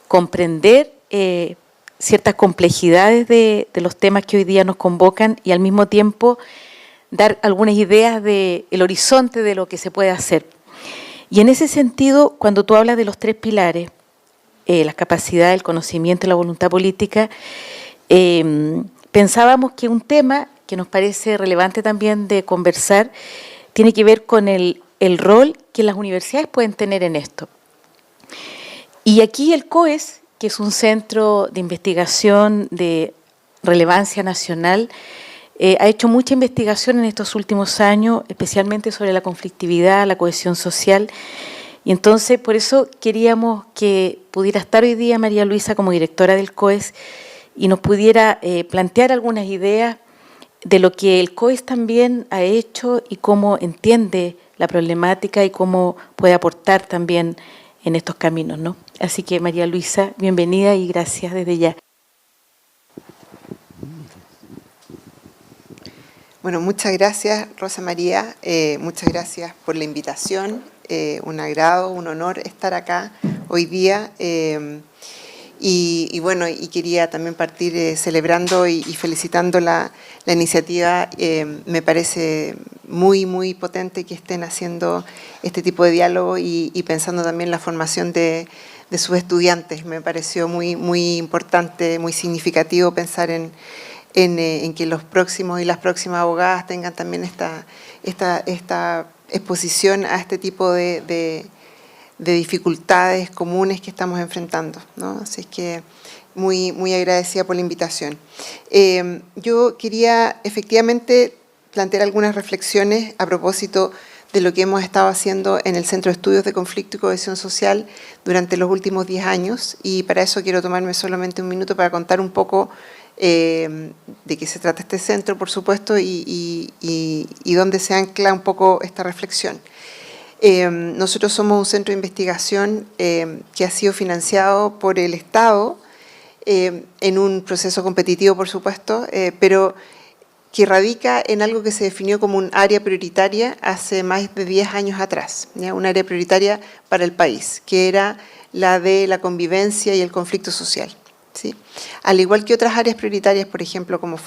comprender ciertas complejidades de los temas que hoy día nos convocan y al mismo tiempo dar algunas ideas del horizonte de lo que se puede hacer. Y en ese sentido, cuando tú hablas de los 3 pilares, las capacidades, el conocimiento y la voluntad política, pensábamos que un tema que nos parece relevante también de conversar tiene que ver con el rol que las universidades pueden tener en esto. Y aquí el COES, que es un centro de investigación de relevancia nacional, Ha hecho mucha investigación en estos últimos años, especialmente sobre la conflictividad, la cohesión social. Y entonces, por eso queríamos que pudiera estar hoy día María Luisa como directora del COES y nos pudiera plantear algunas ideas de lo que el COES también ha hecho y cómo entiende la problemática y cómo puede aportar también en estos caminos, ¿no? Así que, María Luisa, bienvenida y gracias desde ya. Bueno, muchas gracias, Rosa María. Muchas gracias por la invitación. Un agrado, un honor estar acá hoy día. Y bueno, y quería también partir celebrando y felicitando la iniciativa. Me parece muy, muy potente que estén haciendo este tipo de diálogo y pensando también la formación de sus estudiantes. Me pareció muy, muy importante, muy significativo pensar en que los próximos y las próximas abogadas tengan también esta exposición a este tipo de dificultades comunes que estamos enfrentando, ¿no? Así es que muy, muy agradecida por la invitación. Yo quería efectivamente plantear algunas reflexiones a propósito de lo que hemos estado haciendo en el Centro de Estudios de Conflicto y Cohesión Social durante los últimos 10 años, y para eso quiero tomarme solamente un minuto para contar un poco de qué se trata este centro, por supuesto, y dónde se ancla un poco esta reflexión. Nosotros somos un centro de investigación que ha sido financiado por el Estado en un proceso competitivo, por supuesto, pero que radica en algo que se definió como un área prioritaria hace más de 10 años atrás, ¿ya? Un área prioritaria para el país, que era la de la convivencia y el conflicto social. ¿Sí? Al igual que otras áreas prioritarias, por ejemplo, como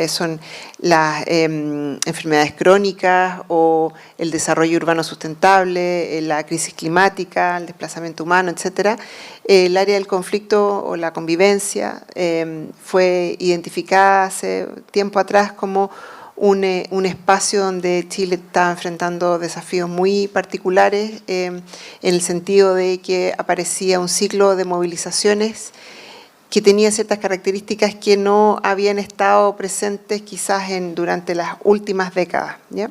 son las enfermedades crónicas o el desarrollo urbano sustentable, la crisis climática, el desplazamiento humano, etcétera, el área del conflicto o la convivencia fue identificada hace tiempo atrás como un espacio donde Chile estaba enfrentando desafíos muy particulares en el sentido de que aparecía un ciclo de movilizaciones que tenía ciertas características que no habían estado presentes quizás durante las últimas décadas, ¿ya?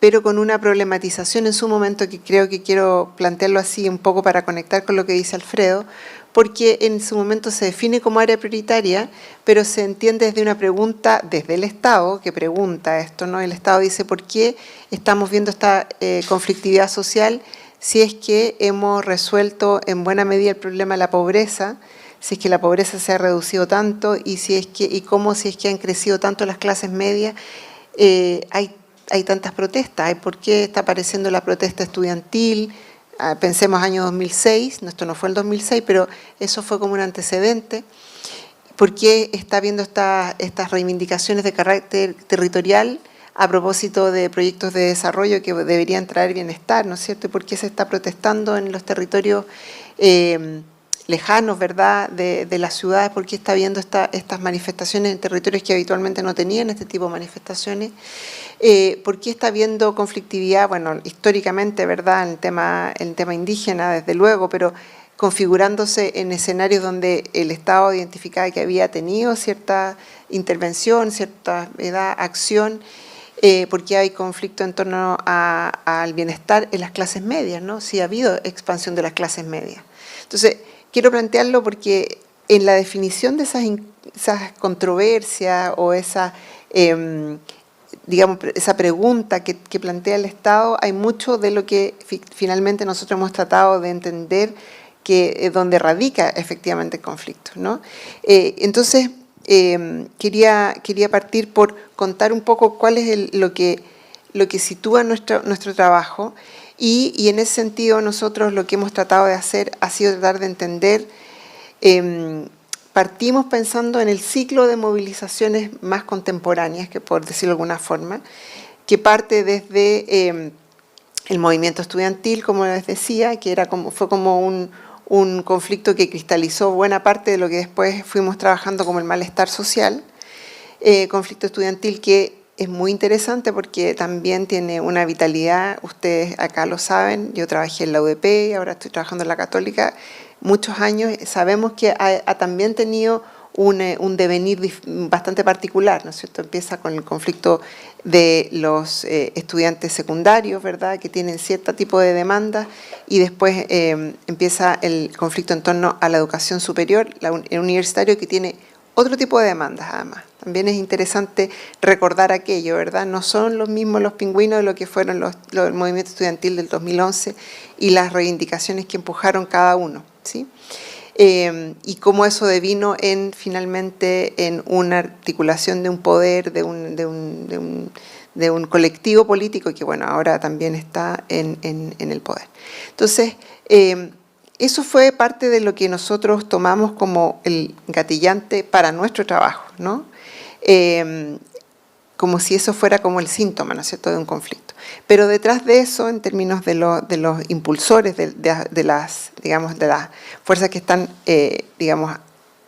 Pero con una problematización en su momento que creo que quiero plantearlo así un poco para conectar con lo que dice Alfredo, porque en su momento se define como área prioritaria, pero se entiende desde una pregunta desde el Estado, que pregunta esto, ¿no? El Estado dice, ¿por qué estamos viendo esta conflictividad social si es que hemos resuelto en buena medida el problema de la pobreza, si es que la pobreza se ha reducido tanto y cómo si es que han crecido tanto las clases medias, hay tantas protestas? ¿Por qué está apareciendo la protesta estudiantil? Pensemos año 2006, esto no fue el 2006, pero eso fue como un antecedente. ¿Por qué está habiendo estas reivindicaciones de carácter territorial a propósito de proyectos de desarrollo que deberían traer bienestar, ¿no es cierto? ¿Y por qué se está protestando en los territorios lejanos, ¿verdad?, de las ciudades? ¿Por qué está habiendo estas manifestaciones en territorios que habitualmente no tenían este tipo de manifestaciones? ¿Por qué está habiendo conflictividad? Bueno, históricamente, ¿verdad?, en el tema indígena, desde luego, pero configurándose en escenarios donde el Estado identificaba que había tenido cierta intervención, cierta acción. ¿Por qué hay conflicto en torno al bienestar en las clases medias, ¿no? Sí ha habido expansión de las clases medias. Entonces, quiero plantearlo porque en la definición de esas controversias o esa pregunta que plantea el Estado, hay mucho de lo que finalmente nosotros hemos tratado de entender que donde radica efectivamente el conflicto, ¿no? Entonces, quería partir por contar un poco cuál es lo que sitúa nuestro trabajo y en ese sentido nosotros lo que hemos tratado de hacer ha sido tratar de entender, partimos pensando en el ciclo de movilizaciones más contemporáneas, que por decirlo de alguna forma, que parte desde el movimiento estudiantil, como les decía, que fue como un conflicto que cristalizó buena parte de lo que después fuimos trabajando como el malestar social, conflicto estudiantil que es muy interesante porque también tiene una vitalidad, ustedes acá lo saben, yo trabajé en la UDP y ahora estoy trabajando en la Católica, muchos años, sabemos que ha también tenido un devenir bastante particular, ¿no es cierto? Empieza con el conflicto de los estudiantes secundarios, ¿verdad?, que tienen cierto tipo de demandas, y después empieza el conflicto en torno a la educación superior, el universitario, que tiene otro tipo de demandas, además. También es interesante recordar aquello, ¿verdad? No son los mismos los pingüinos de lo que fueron el movimiento estudiantil del 2011 y las reivindicaciones que empujaron cada uno, ¿sí? Y cómo eso devino finalmente en una articulación de un poder, de un colectivo político que, bueno, ahora también está en el poder. Entonces, eso fue parte de lo que nosotros tomamos como el gatillante para nuestro trabajo, ¿no? Como si eso fuera como el síntoma, ¿no es cierto?, de un conflicto. Pero detrás de eso, en términos de los impulsores, de las fuerzas que están,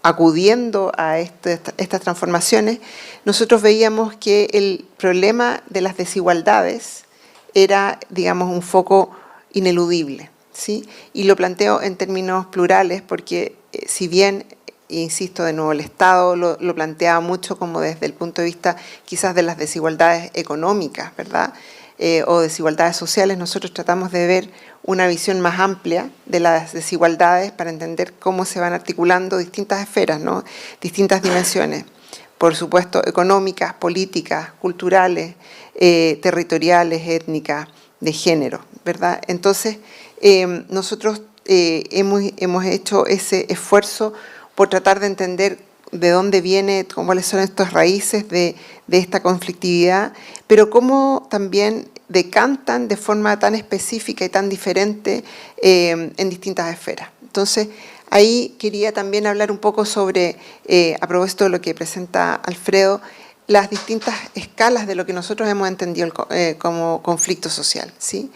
acudiendo a estas transformaciones, nosotros veíamos que el problema de las desigualdades era, digamos, un foco ineludible, ¿sí? Y lo planteo en términos plurales porque, si bien, insisto de nuevo, el Estado lo planteaba mucho como desde el punto de vista quizás de las desigualdades económicas, ¿verdad?, o desigualdades sociales, nosotros tratamos de ver una visión más amplia de las desigualdades para entender cómo se van articulando distintas esferas, ¿no?, distintas dimensiones, por supuesto económicas, políticas, culturales, territoriales, étnicas, de género, ¿verdad? Entonces, nosotros hemos hecho ese esfuerzo por tratar de entender de dónde viene, cuáles son estas raíces de esta conflictividad, pero cómo también decantan de forma tan específica y tan diferente en distintas esferas. Entonces, ahí quería también hablar un poco sobre, a propósito de lo que presenta Alfredo, las distintas escalas de lo que nosotros hemos entendido como conflicto social, ¿sí?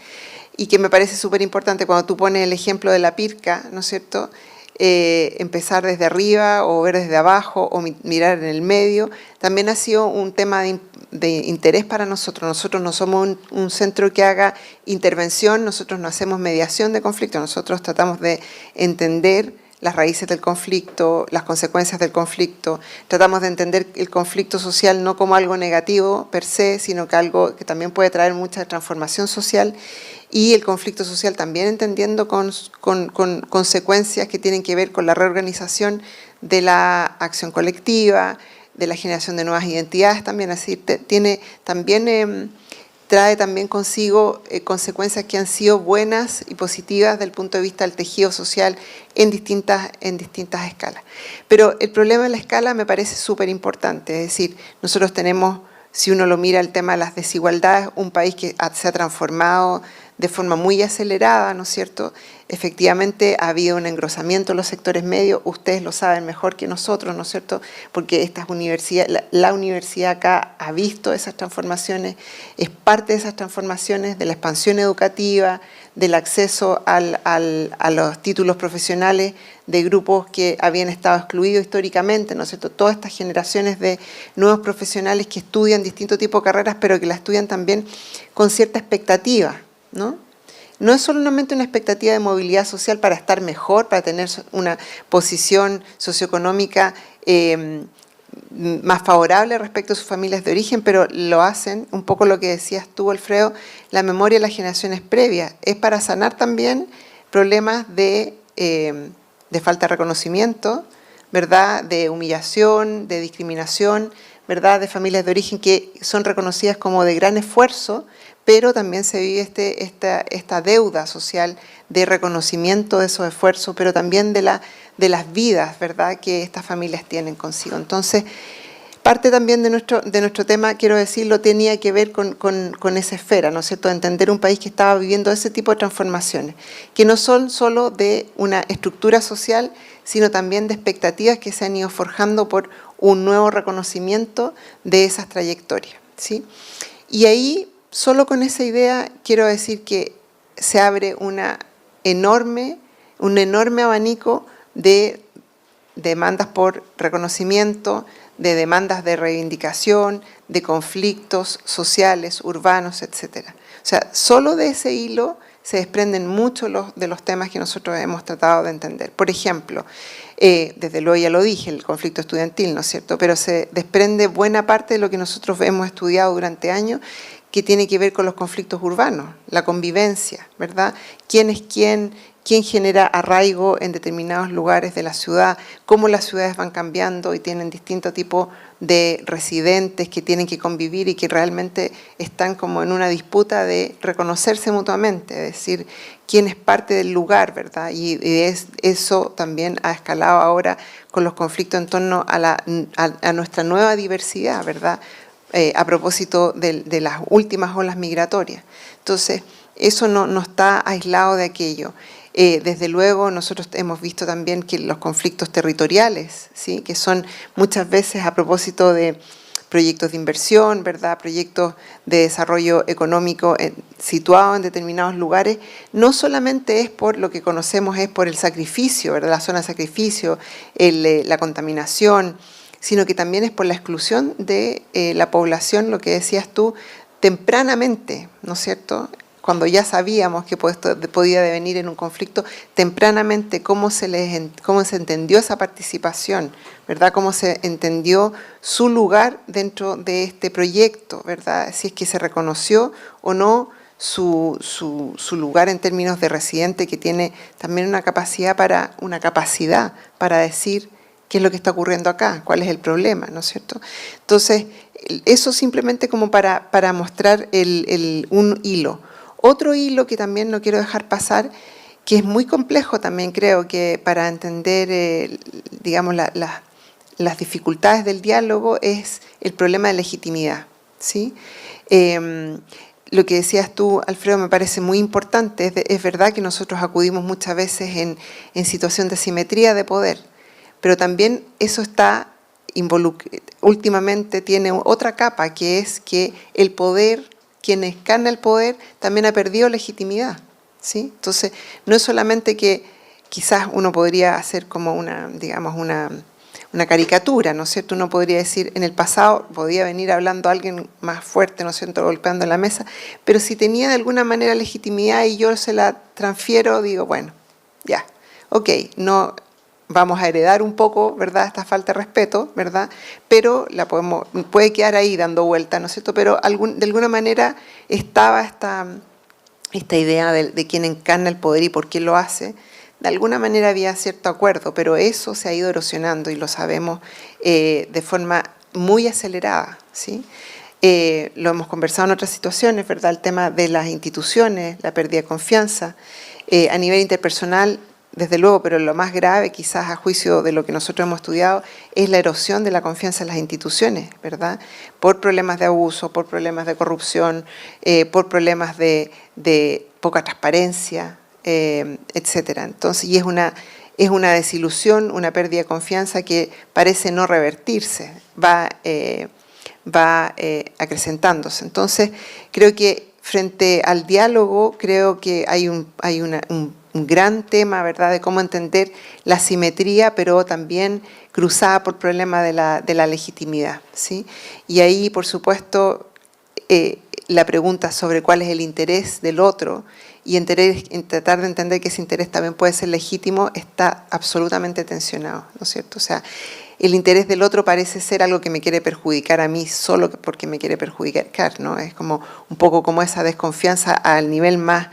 Y que me parece súper importante cuando tú pones el ejemplo de la pirca, ¿no es cierto?, empezar desde arriba o ver desde abajo o mirar en el medio, también ha sido un tema de interés para nosotros. Nosotros no somos un centro que haga intervención, nosotros no hacemos mediación de conflicto, nosotros tratamos de entender las raíces del conflicto, las consecuencias del conflicto, tratamos de entender el conflicto social no como algo negativo per se, sino que algo que también puede traer mucha transformación social, y el conflicto social también entendiendo con consecuencias que tienen que ver con la reorganización de la acción colectiva, de la generación de nuevas identidades también, así trae también consigo consecuencias que han sido buenas y positivas desde el punto de vista del tejido social en distintas escalas. Pero el problema de la escala me parece súper importante, es decir, nosotros tenemos, si uno lo mira el tema de las desigualdades, un país que se ha transformado de forma muy acelerada, ¿no es cierto? Efectivamente ha habido un engrosamiento en los sectores medios, ustedes lo saben mejor que nosotros, ¿no es cierto? Porque estas universidades, la universidad acá ha visto esas transformaciones, es parte de esas transformaciones, de la expansión educativa, del acceso a los títulos profesionales de grupos que habían estado excluidos históricamente, ¿no es cierto? Todas estas generaciones de nuevos profesionales que estudian distintos tipos de carreras, pero que la estudian también con cierta expectativa, ¿no? No es solamente una expectativa de movilidad social para estar mejor, para tener una posición socioeconómica más favorable respecto a sus familias de origen, pero lo hacen, un poco lo que decías tú, Alfredo, la memoria de las generaciones previas. Es para sanar también problemas de falta de reconocimiento, ¿verdad?, de humillación, de discriminación, ¿verdad?, de familias de origen que son reconocidas como de gran esfuerzo, pero también se vive esta deuda social de reconocimiento de esos esfuerzos, pero también de las vidas, ¿verdad?, que estas familias tienen consigo. Entonces, parte también de nuestro tema, quiero decirlo, tenía que ver con esa esfera, ¿no es cierto?, de entender un país que estaba viviendo ese tipo de transformaciones, que no son solo de una estructura social, sino también de expectativas que se han ido forjando por un nuevo reconocimiento de esas trayectorias, ¿sí? Y ahí, solo con esa idea, quiero decir que se abre un enorme abanico de demandas por reconocimiento, de demandas de reivindicación, de conflictos sociales, urbanos, etc. O sea, solo de ese hilo se desprenden mucho de los temas que nosotros hemos tratado de entender. Por ejemplo, desde luego ya lo dije, el conflicto estudiantil, ¿no es cierto? Pero se desprende buena parte de lo que nosotros hemos estudiado durante años, que tiene que ver con los conflictos urbanos, la convivencia, ¿verdad? ¿Quién es quién genera arraigo en determinados lugares de la ciudad? Cómo las ciudades van cambiando y tienen distintos tipos de residentes que tienen que convivir y que realmente están como en una disputa de reconocerse mutuamente, es decir, quién es parte del lugar, ¿verdad? Y eso también ha escalado ahora con los conflictos en torno a nuestra nueva diversidad, ¿verdad? A propósito de las últimas olas migratorias. Entonces, eso no está aislado de aquello. Desde luego, nosotros hemos visto también que los conflictos territoriales, ¿sí? Que son muchas veces a propósito de proyectos de inversión, ¿verdad? Proyectos de desarrollo económico situados en determinados lugares, no solamente es por lo que conocemos, es por el sacrificio, ¿verdad? La zona de sacrificio, la contaminación, sino que también es por la exclusión de la población, lo que decías tú, tempranamente, ¿no es cierto?, cuando ya sabíamos que podía devenir en un conflicto, tempranamente cómo se entendió esa participación, ¿verdad? Cómo se entendió su lugar dentro de este proyecto, ¿verdad? Si es que se reconoció o no su lugar en términos de residente, que tiene también una capacidad para decir qué es lo que está ocurriendo acá, cuál es el problema, ¿no es cierto? Entonces, eso simplemente como para mostrar un hilo. Otro hilo que también no quiero dejar pasar, que es muy complejo también creo que para entender, digamos, las dificultades del diálogo, es el problema de legitimidad, ¿sí? Lo que decías tú, Alfredo, me parece muy importante. Es verdad que nosotros acudimos muchas veces en situación de simetría de poder, pero también eso está últimamente tiene otra capa, que es que el poder, quien encarna el poder, también ha perdido legitimidad, ¿sí? Entonces, no es solamente que quizás uno podría hacer como una caricatura, ¿no es cierto? Uno podría decir, en el pasado podía venir hablando alguien más fuerte, ¿no es cierto?, golpeando la mesa, pero si tenía de alguna manera legitimidad y yo se la transfiero, digo, bueno, ya, ok, no vamos a heredar un poco, ¿verdad?, esta falta de respeto, ¿verdad?, pero puede quedar ahí dando vuelta, ¿no es cierto?, pero de alguna manera estaba esta idea de quién encarna el poder y por qué lo hace. De alguna manera había cierto acuerdo, pero eso se ha ido erosionando y lo sabemos de forma muy acelerada, ¿sí? Lo hemos conversado en otras situaciones, ¿verdad?, el tema de las instituciones, la pérdida de confianza, a nivel interpersonal, desde luego, pero lo más grave, quizás a juicio de lo que nosotros hemos estudiado, es la erosión de la confianza en las instituciones, ¿verdad? Por problemas de abuso, por problemas de corrupción, por problemas de poca transparencia, etcétera. Entonces, y es una desilusión, una pérdida de confianza que parece no revertirse, va acrecentándose. Entonces, creo que frente al diálogo, creo que hay un gran tema, ¿verdad?, de cómo entender la simetría, pero también cruzada por problemas de la legitimidad, ¿sí? Y ahí, por supuesto, la pregunta sobre cuál es el interés del otro y en tratar de entender que ese interés también puede ser legítimo está absolutamente tensionado, ¿no es cierto? O sea, el interés del otro parece ser algo que me quiere perjudicar a mí solo porque me quiere perjudicar, ¿no? Es como un poco como esa desconfianza al nivel más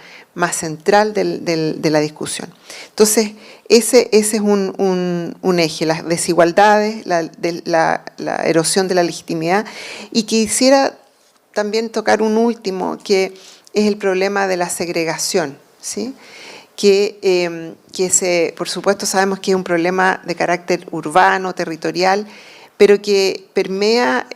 central de la discusión. Entonces, ese es un eje, las desigualdades, la erosión de la legitimidad, y quisiera también tocar un último, que es el problema de la segregación, ¿sí? Que por supuesto sabemos que es un problema de carácter urbano, territorial, pero que permea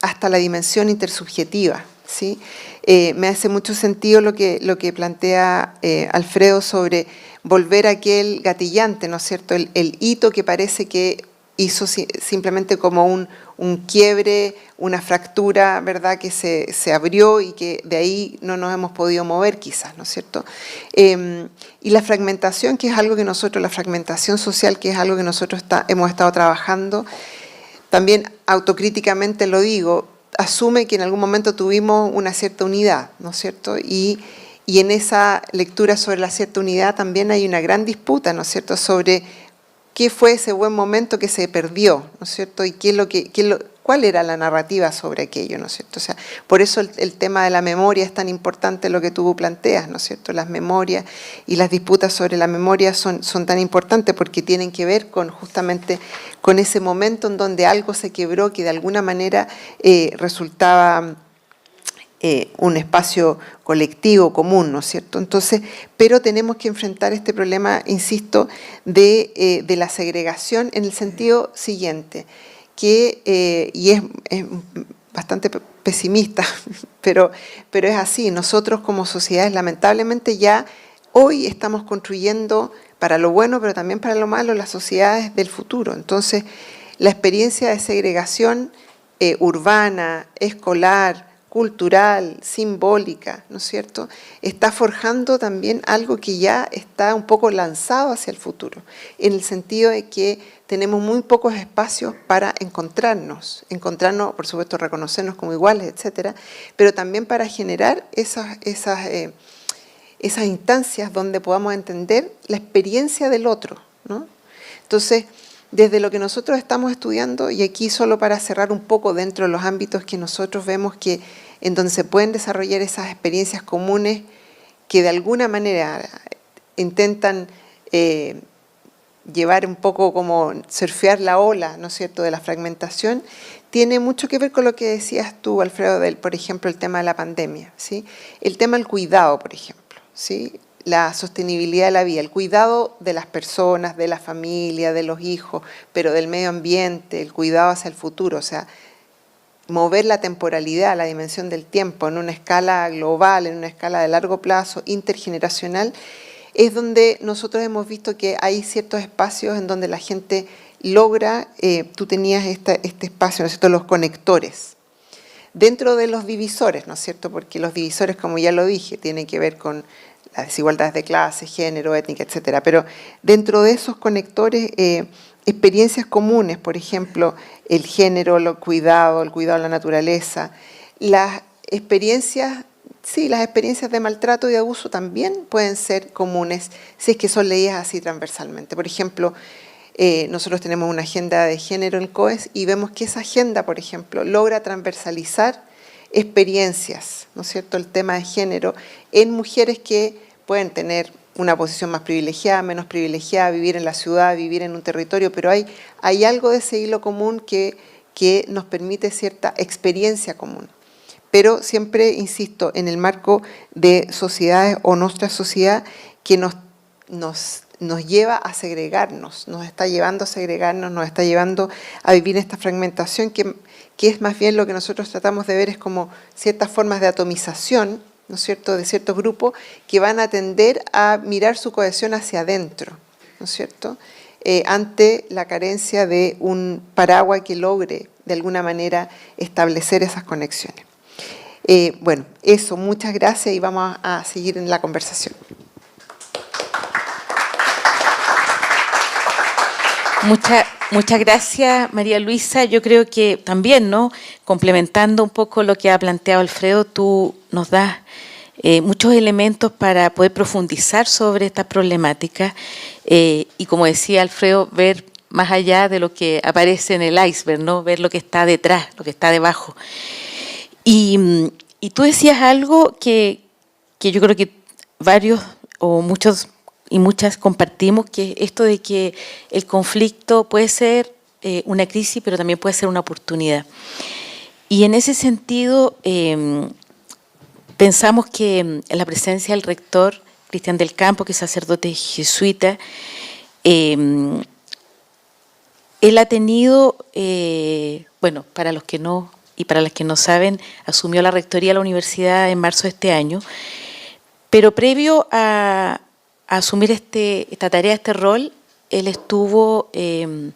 hasta la dimensión intersubjetiva, ¿sí? Me hace mucho sentido lo que plantea Alfredo sobre volver a aquel gatillante, ¿no es cierto?, el hito que parece que hizo simplemente como un quiebre, una fractura, ¿verdad?, que se abrió y que de ahí no nos hemos podido mover quizás, ¿no es cierto? Y la fragmentación, que es algo que nosotros, la fragmentación social, que es algo que nosotros hemos estado trabajando, también autocríticamente lo digo, asume que en algún momento tuvimos una cierta unidad, ¿no es cierto? Y y en esa lectura sobre la cierta unidad también hay una gran disputa, ¿no es cierto?, sobre qué fue ese buen momento que se perdió, ¿no es cierto?, y cuál era la narrativa sobre aquello, ¿no es cierto? O sea, por eso el tema de la memoria es tan importante, lo que tú planteas, ¿no es cierto? Las memorias y las disputas sobre la memoria son tan importantes porque tienen que ver justamente con ese momento en donde algo se quebró que de alguna manera resultaba un espacio colectivo, común, ¿no es cierto? Entonces, pero tenemos que enfrentar este problema, insisto, de la segregación en el sentido siguiente, y es bastante pesimista, pero es así. Nosotros como sociedades, lamentablemente, ya hoy estamos construyendo, para lo bueno, pero también para lo malo, las sociedades del futuro. Entonces, la experiencia de segregación urbana, escolar, cultural, simbólica, ¿no es cierto?, está forjando también algo que ya está un poco lanzado hacia el futuro, en el sentido de que tenemos muy pocos espacios para encontrarnos, por supuesto, reconocernos como iguales, etcétera, pero también para generar esas instancias donde podamos entender la experiencia del otro, ¿no? Entonces, desde lo que nosotros estamos estudiando, y aquí solo para cerrar un poco dentro de los ámbitos que nosotros vemos que en donde se pueden desarrollar esas experiencias comunes que de alguna manera intentan llevar un poco como surfear la ola, ¿no es cierto?, de la fragmentación, tiene mucho que ver con lo que decías tú, Alfredo, por ejemplo, el tema de la pandemia, ¿sí? El tema del cuidado, por ejemplo, ¿sí? La sostenibilidad de la vida, el cuidado de las personas, de la familia, de los hijos, pero del medio ambiente, el cuidado hacia el futuro, o sea, mover la temporalidad, la dimensión del tiempo en una escala global, en una escala de largo plazo, intergeneracional, es donde nosotros hemos visto que hay ciertos espacios en donde la gente logra, tú tenías este espacio, ¿no es cierto?, los conectores, dentro de los divisores, ¿no es cierto?, porque los divisores, como ya lo dije, tienen que ver con las desigualdades de clase, género, étnica, etcétera. Pero dentro de esos conectores, experiencias comunes, por ejemplo, el género, el cuidado de la naturaleza, las experiencias, sí, las experiencias de maltrato y de abuso también pueden ser comunes si es que son leídas así transversalmente. Por ejemplo, nosotros tenemos una agenda de género en COES y vemos que esa agenda, por ejemplo, logra transversalizar experiencias, ¿no es cierto?, el tema de género en mujeres que pueden tener una posición más privilegiada, menos privilegiada, vivir en la ciudad, vivir en un territorio, pero hay algo de ese hilo común que nos permite cierta experiencia común. Pero siempre, insisto, en el marco de sociedades o nuestra sociedad que nos lleva a segregarnos, nos está llevando a segregarnos, nos está llevando a vivir esta fragmentación que es más bien lo que nosotros tratamos de ver es como ciertas formas de atomización, ¿no es cierto?, de ciertos grupos que van a tender a mirar su cohesión hacia adentro, ¿no es cierto?, ante la carencia de un paraguas que logre de alguna manera establecer esas conexiones. Bueno, eso, muchas gracias y vamos a seguir en la conversación. Muchas gracias, María Luisa. Yo creo que también, ¿no?, complementando un poco lo que ha planteado Alfredo, tú nos das muchos elementos para poder profundizar sobre esta problemática y, como decía Alfredo, ver más allá de lo que aparece en el iceberg, ¿no?, ver lo que está detrás, lo que está debajo. Y tú decías algo que yo creo que varios o muchos y muchas compartimos, que esto de que el conflicto puede ser una crisis, pero también puede ser una oportunidad. Y en ese sentido, pensamos que la presencia del rector Cristian del Campo, que es sacerdote jesuita, él ha tenido, bueno, para los que no y para las que no saben, asumió la rectoría de la universidad en marzo de este año, pero previo a asumir esta tarea, este rol, él estuvo en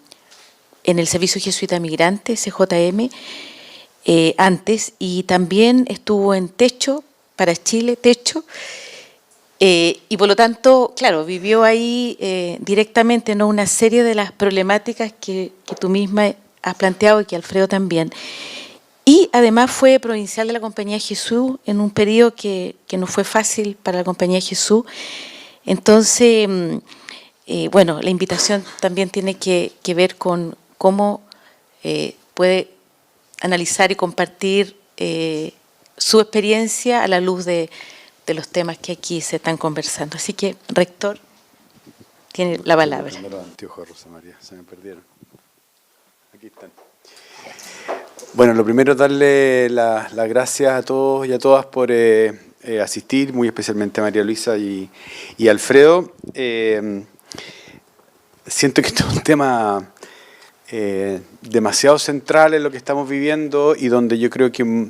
el Servicio Jesuita Migrante, CJM, antes, y también estuvo en Techo, para Chile, Techo, y por lo tanto, claro, vivió ahí directamente, ¿no?, una serie de las problemáticas que tú misma has planteado y que Alfredo también. Y además fue provincial de la Compañía de Jesús en un periodo que no fue fácil para la Compañía de Jesús. Entonces, bueno, la invitación también tiene que ver con cómo puede analizar y compartir su experiencia a la luz de los temas que aquí se están conversando. Así que, rector, tiene la palabra. Los anteojos, Rosa María, se me perdieron. Aquí están. Bueno, lo primero es darle las gracias a todos y a todas por asistir, muy especialmente a María Luisa y Alfredo. Siento que este es un tema demasiado central en lo que estamos viviendo y donde yo creo que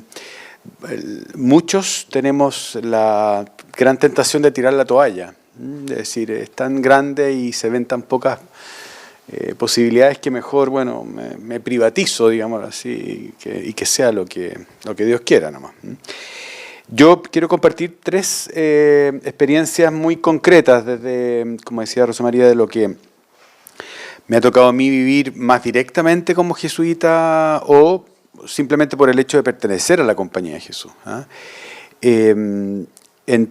muchos tenemos la gran tentación de tirar la toalla. Es decir, es tan grande y se ven tan pocas posibilidades que mejor, bueno, me privatizo, digamos así, y que sea lo que Dios quiera nomás. Yo quiero compartir 3 experiencias muy concretas desde, como decía Rosa María, de lo que me ha tocado a mí vivir más directamente como jesuita o simplemente por el hecho de pertenecer a la Compañía de Jesús. En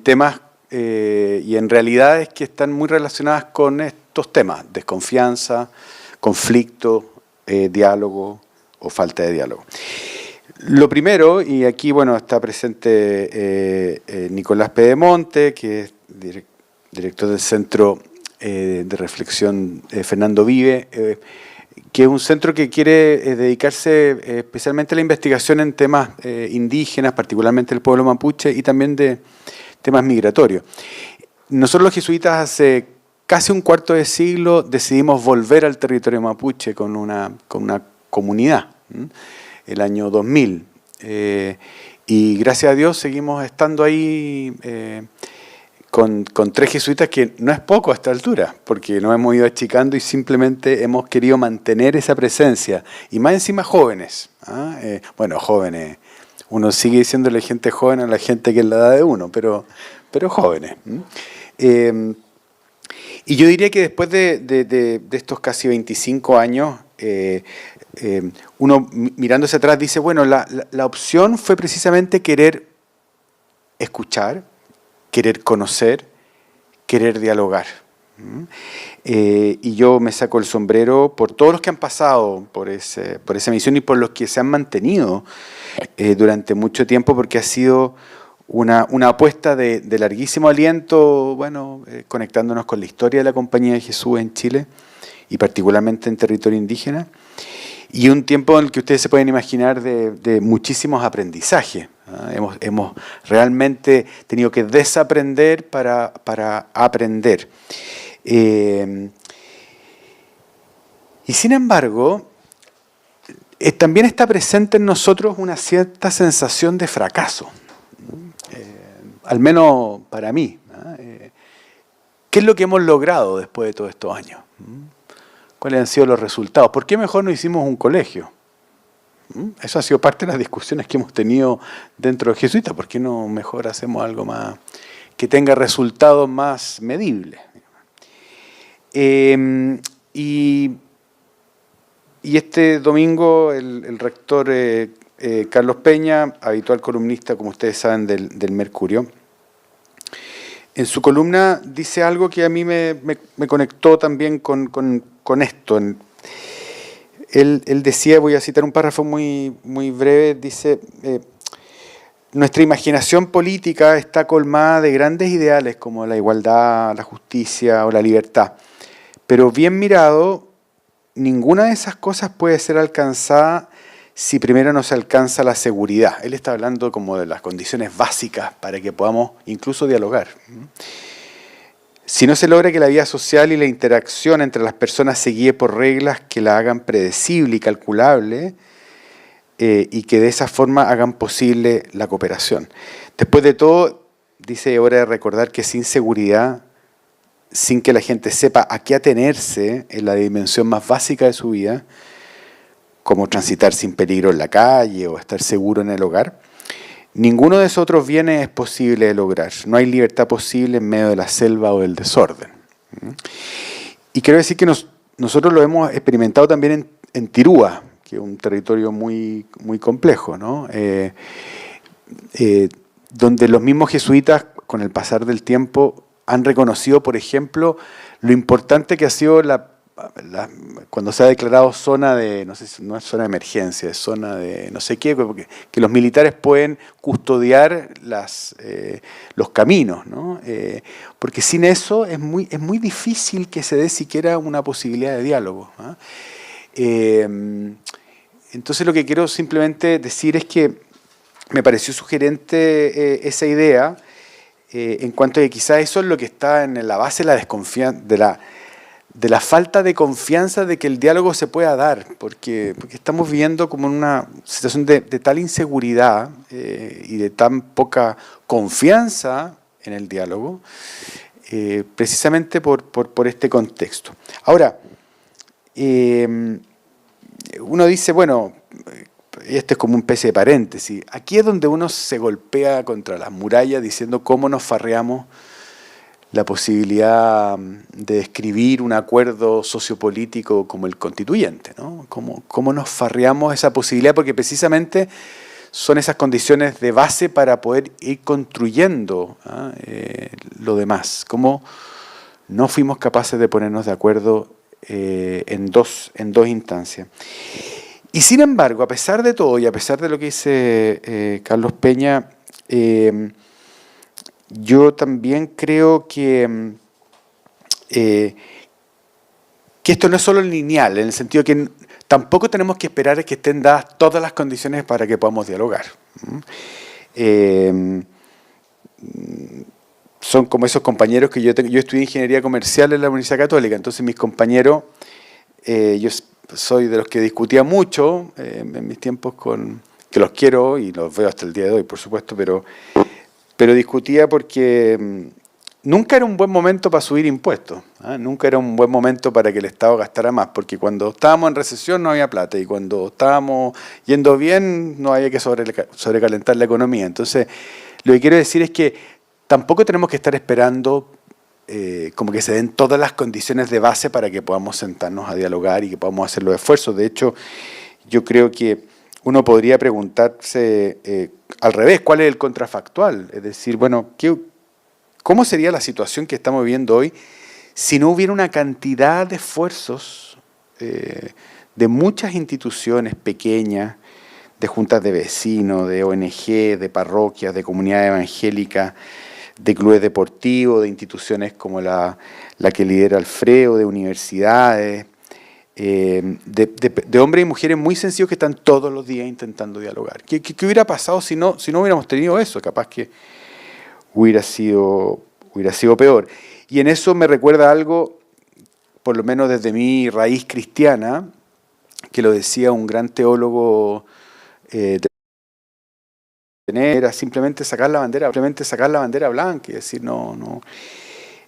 temas y en realidades que están muy relacionadas con estos temas: desconfianza, conflicto, diálogo o falta de diálogo. Lo primero, y aquí bueno está presente Nicolás Pedemonte, que es director del Centro de Reflexión Fernando Vive, que es un centro que quiere dedicarse especialmente a la investigación en temas indígenas, particularmente el pueblo mapuche, y también de temas migratorios. Nosotros los jesuitas hace casi un cuarto de siglo decidimos volver al territorio mapuche con una comunidad, el año 2000. Y gracias a Dios seguimos estando ahí con 3 jesuitas, que no es poco a esta altura, porque nos hemos ido achicando y simplemente hemos querido mantener esa presencia. Y más encima jóvenes. Bueno, jóvenes. Uno sigue diciéndole gente joven a la gente que es la edad de uno, pero jóvenes. Y yo diría que después de estos casi 25 años, uno mirándose atrás dice, bueno, la opción fue precisamente querer escuchar, querer conocer, querer dialogar. Y yo me saco el sombrero por todos los que han pasado por esa misión y por los que se han mantenido durante mucho tiempo, porque ha sido una apuesta de larguísimo aliento, bueno, conectándonos con la historia de la Compañía de Jesús en Chile y particularmente en territorio indígena, y un tiempo en el que ustedes se pueden imaginar de muchísimos aprendizajes. Hemos realmente tenido que desaprender para aprender. Y sin embargo, también está presente en nosotros una cierta sensación de fracaso, al menos para mí. ¿Qué es lo que hemos logrado después de todos estos años? ¿Cuáles han sido los resultados? ¿Por qué mejor no hicimos un colegio? Eso ha sido parte de las discusiones que hemos tenido dentro de Jesuita. ¿Por qué no mejor hacemos algo más que tenga resultados más medibles? Y este domingo el rector Carlos Peña, habitual columnista, como ustedes saben, del Mercurio, en su columna dice algo que a mí me conectó también con esto. Él decía, voy a citar un párrafo muy breve, dice, nuestra imaginación política está colmada de grandes ideales como la igualdad, la justicia o la libertad, pero bien mirado, ninguna de esas cosas puede ser alcanzada si primero no se alcanza la seguridad. Él está hablando como de las condiciones básicas para que podamos incluso dialogar. Si no se logra que la vida social y la interacción entre las personas se guíe por reglas que la hagan predecible y calculable, y que de esa forma hagan posible la cooperación. Después de todo, dice, es hora de recordar que sin seguridad, sin que la gente sepa a qué atenerse en la dimensión más básica de su vida, como transitar sin peligro en la calle o estar seguro en el hogar, ninguno de esos otros bienes es posible de lograr. No hay libertad posible en medio de la selva o del desorden. Y quiero decir que nosotros lo hemos experimentado también en Tirúa, que es un territorio muy, muy complejo, ¿no? Donde los mismos jesuitas, con el pasar del tiempo, han reconocido, por ejemplo, lo importante que ha sido cuando se ha declarado zona de, no sé, no es zona de emergencia, es zona de no sé qué, que los militares pueden custodiar los caminos, ¿no? Porque sin eso es muy difícil que se dé siquiera una posibilidad de diálogo, ¿no? Entonces lo que quiero simplemente decir es que me pareció sugerente esa idea, en cuanto a que quizás eso es lo que está en la base de la desconfianza, de la falta de confianza de que el diálogo se pueda dar, porque estamos viviendo como en una situación de tal inseguridad y de tan poca confianza en el diálogo, precisamente por este contexto. Ahora, uno dice, bueno, este es como una especie de paréntesis, aquí es donde uno se golpea contra las murallas diciendo cómo nos farreamos la posibilidad de escribir un acuerdo sociopolítico como el constituyente, ¿no? ¿Cómo nos farreamos esa posibilidad? Porque precisamente son esas condiciones de base para poder ir construyendo lo demás. ¿Cómo no fuimos capaces de ponernos de acuerdo en dos instancias? Y sin embargo, a pesar de todo y a pesar de lo que dice Carlos Peña, yo también creo que esto no es solo lineal, en el sentido que tampoco tenemos que esperar a que estén dadas todas las condiciones para que podamos dialogar. Son como esos compañeros que yo estudié ingeniería comercial en la Universidad Católica, entonces mis compañeros, yo soy de los que discutía mucho en mis tiempos que los quiero y los veo hasta el día de hoy, por supuesto, pero discutía porque nunca era un buen momento para subir impuestos, ¿eh? Nunca era un buen momento para que el Estado gastara más, porque cuando estábamos en recesión no había plata y cuando estábamos yendo bien no había que sobrecalentar la economía. Entonces, lo que quiero decir es que tampoco tenemos que estar esperando como que se den todas las condiciones de base para que podamos sentarnos a dialogar y que podamos hacer los esfuerzos. De hecho, yo creo que uno podría preguntarse al revés, ¿cuál es el contrafactual? Es decir, bueno, ¿cómo sería la situación que estamos viviendo hoy si no hubiera una cantidad de esfuerzos de muchas instituciones pequeñas, de juntas de vecinos, de ONG, de parroquias, de comunidades evangélicas, de clubes deportivos, de instituciones como la que lidera Alfredo, de universidades, de hombres y mujeres muy sencillos que están todos los días intentando dialogar? ¿Qué hubiera pasado si no hubiéramos tenido eso? Capaz que hubiera sido peor. Y en eso me recuerda algo, por lo menos desde mi raíz cristiana, que lo decía un gran teólogo era simplemente sacar la bandera blanca y decir no.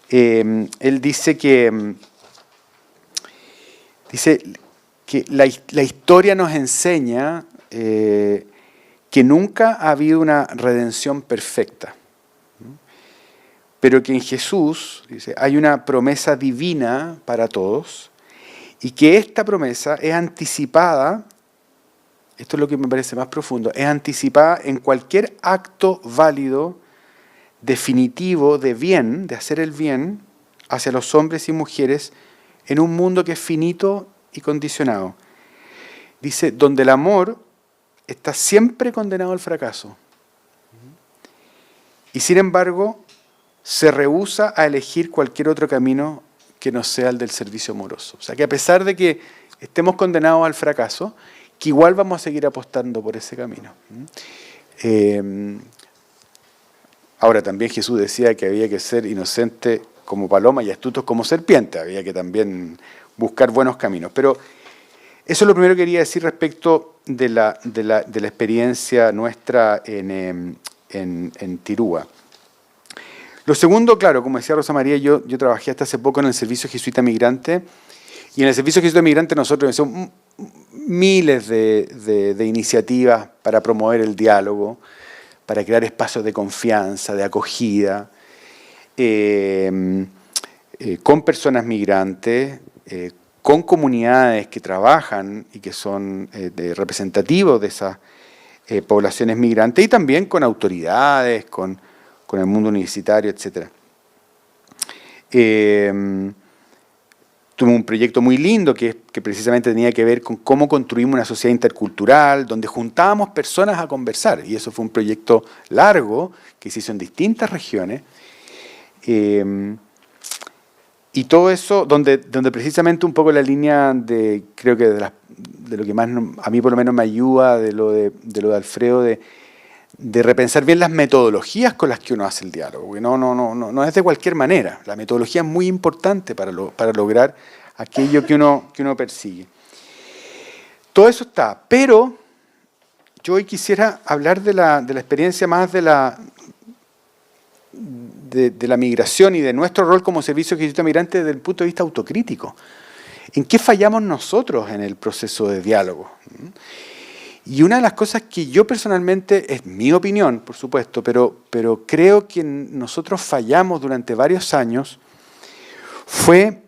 Él dice que la historia nos enseña que nunca ha habido una redención perfecta, pero que en Jesús, dice, hay una promesa divina para todos y que esta promesa es anticipada. Esto es lo que me parece más profundo, es anticipada en cualquier acto válido, definitivo de bien, de hacer el bien hacia los hombres y mujeres en un mundo que es finito y condicionado. Dice, donde el amor está siempre condenado al fracaso. Y sin embargo, se rehúsa a elegir cualquier otro camino que no sea el del servicio amoroso. O sea que a pesar de que estemos condenados al fracaso, que igual vamos a seguir apostando por ese camino. Ahora también Jesús decía que había que ser inocente como paloma y astutos como serpiente, había que también buscar buenos caminos. Pero eso es lo primero que quería decir respecto de la experiencia nuestra en Tirúa. Lo segundo, claro, como decía Rosa María, yo trabajé hasta hace poco en el Servicio Jesuita Migrante, y en el Servicio Jesuita Migrante nosotros hicimos miles de iniciativas para promover el diálogo, para crear espacios de confianza, de acogida, con personas migrantes, con comunidades que trabajan y que son representativos de esas poblaciones migrantes, y también con autoridades, con el mundo universitario, etc. Tuve un proyecto muy lindo que precisamente tenía que ver con cómo construimos una sociedad intercultural, donde juntábamos personas a conversar, y eso fue un proyecto largo que se hizo en distintas regiones, y todo eso, donde precisamente un poco la línea de, creo que de lo que más a mí por lo menos me ayuda, de lo de Alfredo, de repensar bien las metodologías con las que uno hace el diálogo, porque no es de cualquier manera. La metodología es muy importante para lograr aquello que uno persigue. Todo eso está, pero yo hoy quisiera hablar de la experiencia más de la migración y de nuestro rol como servicio que visita migrante desde el punto de vista autocrítico. ¿En qué fallamos nosotros en el proceso de diálogo? Y una de las cosas que yo personalmente, es mi opinión, por supuesto, pero creo que nosotros fallamos durante varios años, fue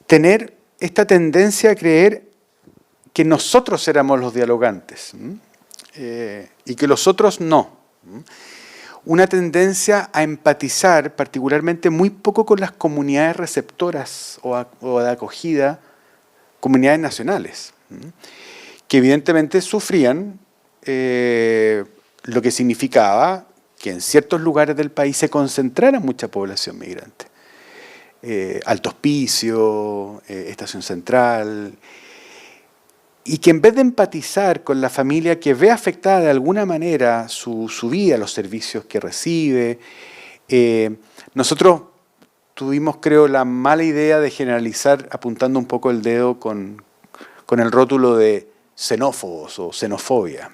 tener esta tendencia a creer que nosotros éramos los dialogantes y que los otros no. Una tendencia a empatizar particularmente muy poco con las comunidades receptoras o de acogida, comunidades nacionales, que evidentemente sufrían lo que significaba que en ciertos lugares del país se concentrara mucha población migrante. Alto Hospicio, Estación Central, y que en vez de empatizar con la familia que ve afectada de alguna manera su vida, los servicios que recibe, nosotros tuvimos, creo, la mala idea de generalizar apuntando un poco el dedo con el rótulo de xenófobos o xenofobia.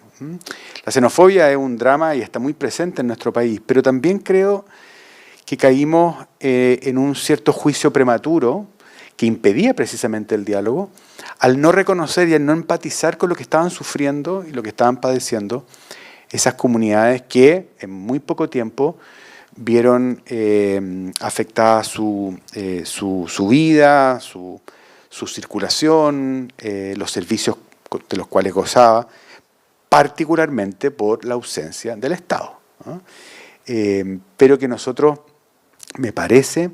La xenofobia es un drama y está muy presente en nuestro país, pero también creo que caímos en un cierto juicio prematuro que impedía precisamente el diálogo, al no reconocer y al no empatizar con lo que estaban sufriendo y lo que estaban padeciendo esas comunidades que en muy poco tiempo vieron afectada su vida, su circulación, los servicios de los cuales gozaba, particularmente por la ausencia del Estado, ¿no? Pero que nosotros, me parece,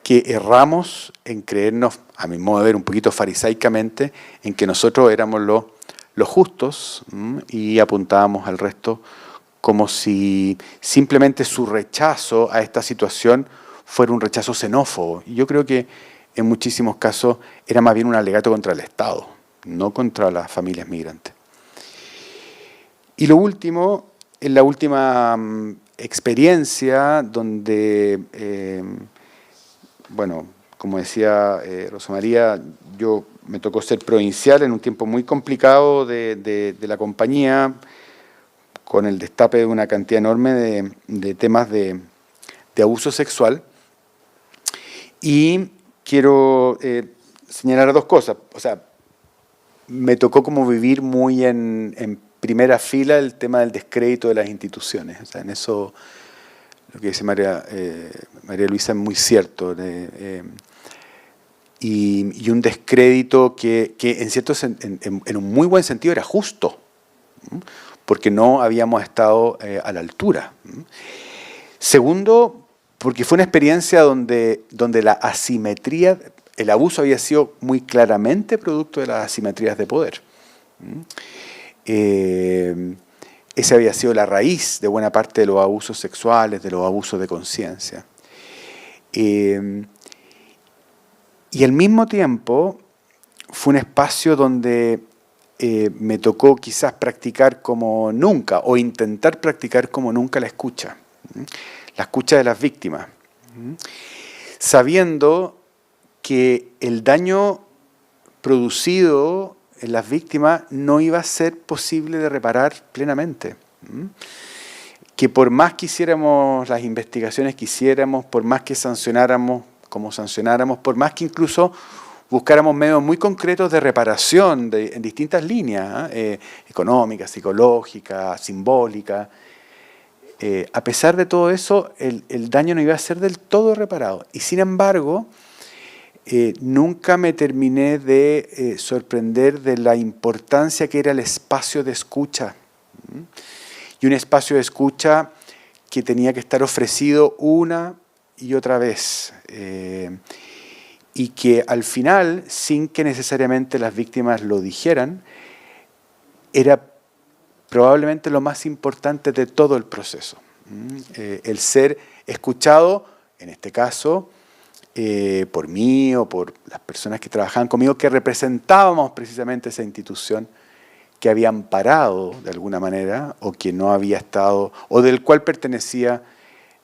que erramos en creernos, a mi modo de ver, un poquito farisaicamente, en que nosotros éramos los justos y apuntábamos al resto como si simplemente su rechazo a esta situación fuera un rechazo xenófobo. Y yo creo que en muchísimos casos era más bien un alegato contra el Estado, no contra las familias migrantes. Y lo último, en la última experiencia donde, bueno, como decía Rosa María, yo me tocó ser provincial en un tiempo muy complicado de la compañía, con el destape de una cantidad enorme de temas de abuso sexual. Y quiero señalar dos cosas. O sea, me tocó como vivir muy en primera fila el tema del descrédito de las instituciones. O sea, en eso lo que dice María Luisa es muy cierto. Y un descrédito que en un muy buen sentido era justo, porque no habíamos estado a la altura. Segundo, porque fue una experiencia donde la asimetría, el abuso había sido muy claramente producto de las asimetrías de poder. Esa había sido la raíz de buena parte de los abusos sexuales, de los abusos de conciencia. Y al mismo tiempo fue un espacio donde me tocó quizás practicar como nunca, o intentar practicar como nunca la escucha de las víctimas, sabiendo que el daño producido en las víctimas no iba a ser posible de reparar plenamente. Que por más que hiciéramos las investigaciones que hiciéramos, por más que sancionáramos como sancionáramos, por más que incluso buscáramos medios muy concretos de reparación en distintas líneas, económica, psicológica, simbólica, a pesar de todo eso, el daño no iba a ser del todo reparado. Y sin embargo, nunca me terminé de sorprender de la importancia que era el espacio de escucha. Y un espacio de escucha que tenía que estar ofrecido una y otra vez. Y que al final, sin que necesariamente las víctimas lo dijeran, era probablemente lo más importante de todo el proceso. El ser escuchado, en este caso, por mí o por las personas que trabajaban conmigo, que representábamos precisamente esa institución que había amparado de alguna manera o que no había estado, o del cual pertenecía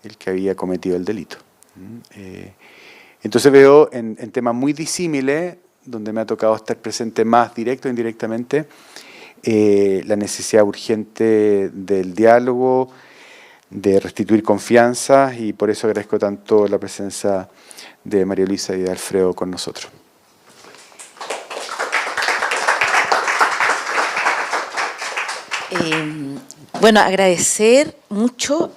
el que había cometido el delito. Entonces veo en temas muy disímiles, donde me ha tocado estar presente más directo e indirectamente, la necesidad urgente del diálogo, de restituir confianza, y por eso agradezco tanto la presencia de María Luisa y de Alfredo con nosotros. Bueno, agradecer mucho,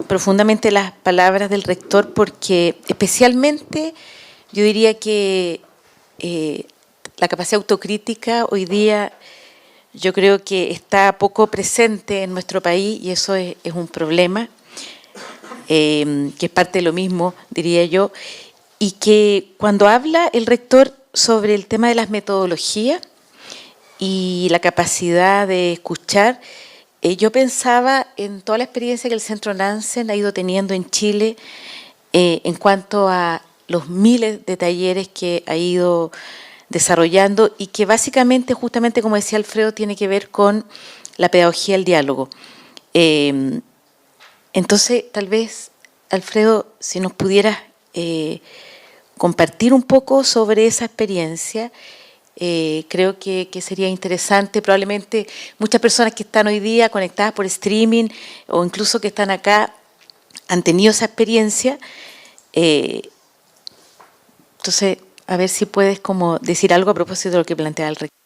profundamente las palabras del rector, porque especialmente yo diría que la capacidad autocrítica hoy día yo creo que está poco presente en nuestro país, y eso es un problema, que es parte de lo mismo, diría yo, y que cuando habla el rector sobre el tema de las metodologías y la capacidad de escuchar, yo pensaba en toda la experiencia que el Centro Nansen ha ido teniendo en Chile en cuanto a los miles de talleres que ha ido desarrollando, y que básicamente, justamente como decía Alfredo, tiene que ver con la pedagogía del diálogo. Entonces, tal vez, Alfredo, si nos pudieras compartir un poco sobre esa experiencia, creo que sería interesante. Probablemente muchas personas que están hoy día conectadas por streaming o incluso que están acá han tenido esa experiencia. Entonces, a ver si puedes como decir algo a propósito de lo que plantea el rector.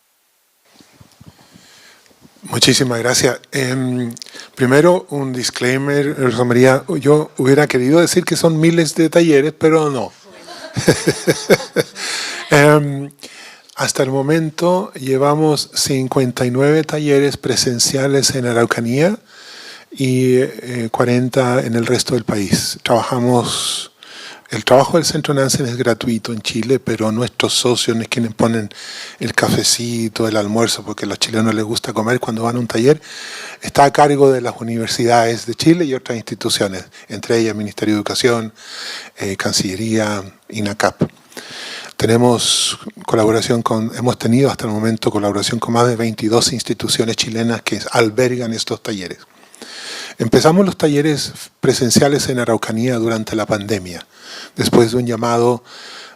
Muchísimas gracias. Primero, un disclaimer, Rosa María. Yo hubiera querido decir que son miles de talleres, pero no. Hasta el momento llevamos 59 talleres presenciales en Araucanía y 40 en el resto del país. El trabajo del Centro Nansen es gratuito en Chile, pero nuestros socios es quienes ponen el cafecito, el almuerzo, porque a los chilenos les gusta comer cuando van a un taller. Está a cargo de las universidades de Chile y otras instituciones, entre ellas Ministerio de Educación, Cancillería, INACAP. Hemos tenido hasta el momento colaboración con más de 22 instituciones chilenas que albergan estos talleres. Empezamos los talleres presenciales en Araucanía durante la pandemia, después de un llamado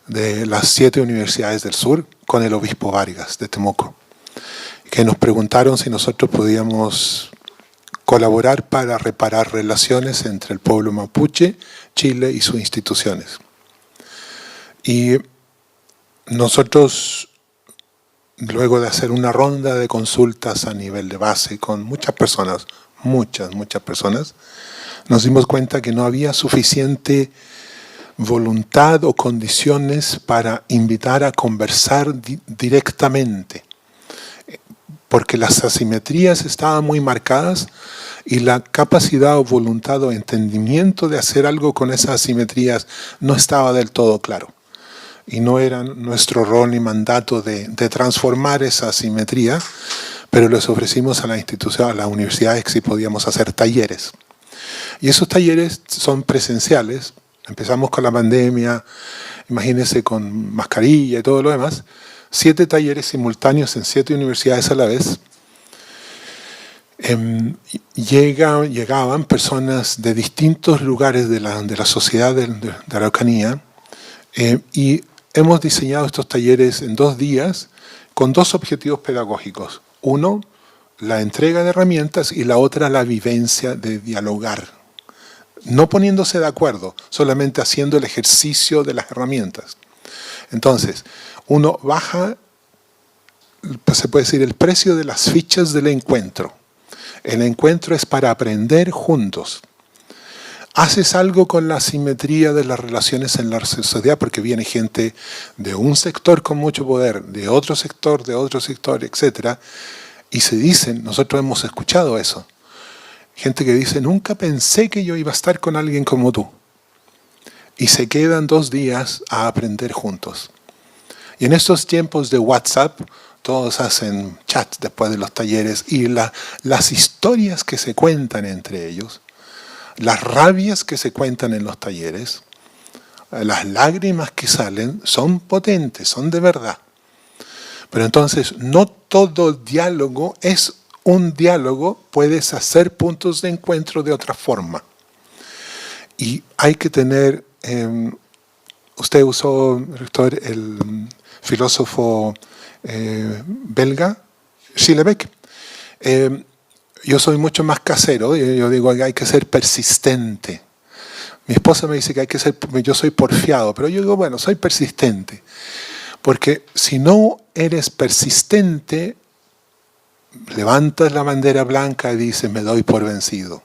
de las 7 universidades del sur con el obispo Vargas de Temuco, que nos preguntaron si nosotros podíamos colaborar para reparar relaciones entre el pueblo mapuche, Chile y sus instituciones. Y nosotros, luego de hacer una ronda de consultas a nivel de base con muchas personas, muchas personas, nos dimos cuenta que no había suficiente voluntad o condiciones para invitar a conversar directamente, porque las asimetrías estaban muy marcadas y la capacidad o voluntad o entendimiento de hacer algo con esas asimetrías no estaba del todo claro. Y no era nuestro rol ni mandato de transformar esa asimetría, pero les ofrecimos a la institución, a las universidades, que sí podíamos hacer talleres. Y esos talleres son presenciales. Empezamos con la pandemia, imagínense, con mascarilla y todo lo demás. 7 talleres simultáneos en 7 universidades a la vez. Llegaban personas de distintos lugares de la sociedad de Araucanía, y hemos diseñado estos talleres en 2 días con 2 objetivos pedagógicos. Uno, la entrega de herramientas, y la otra, la vivencia de dialogar. No poniéndose de acuerdo, solamente haciendo el ejercicio de las herramientas. Entonces, uno baja, se puede decir, el precio de las fichas del encuentro. El encuentro es para aprender juntos. haces algo con la simetría de las relaciones en la sociedad, porque viene gente de un sector con mucho poder, de otro sector, etc. Y se dicen, nosotros hemos escuchado eso, gente que dice, nunca pensé que yo iba a estar con alguien como tú. Y se quedan 2 días a aprender juntos. Y en estos tiempos de WhatsApp, todos hacen chats después de los talleres y las historias que se cuentan entre ellos, las rabias que se cuentan en los talleres, las lágrimas que salen, son potentes, son de verdad. Pero entonces, no todo diálogo es un diálogo, puedes hacer puntos de encuentro de otra forma. Y hay que tener, usted usó, rector, el filósofo belga, Schillebeck. Yo soy mucho más casero, yo digo que hay que ser persistente. Mi esposa me dice que hay que ser, yo soy porfiado, pero yo digo, bueno, soy persistente. Porque si no eres persistente, levantas la bandera blanca y dices, me doy por vencido.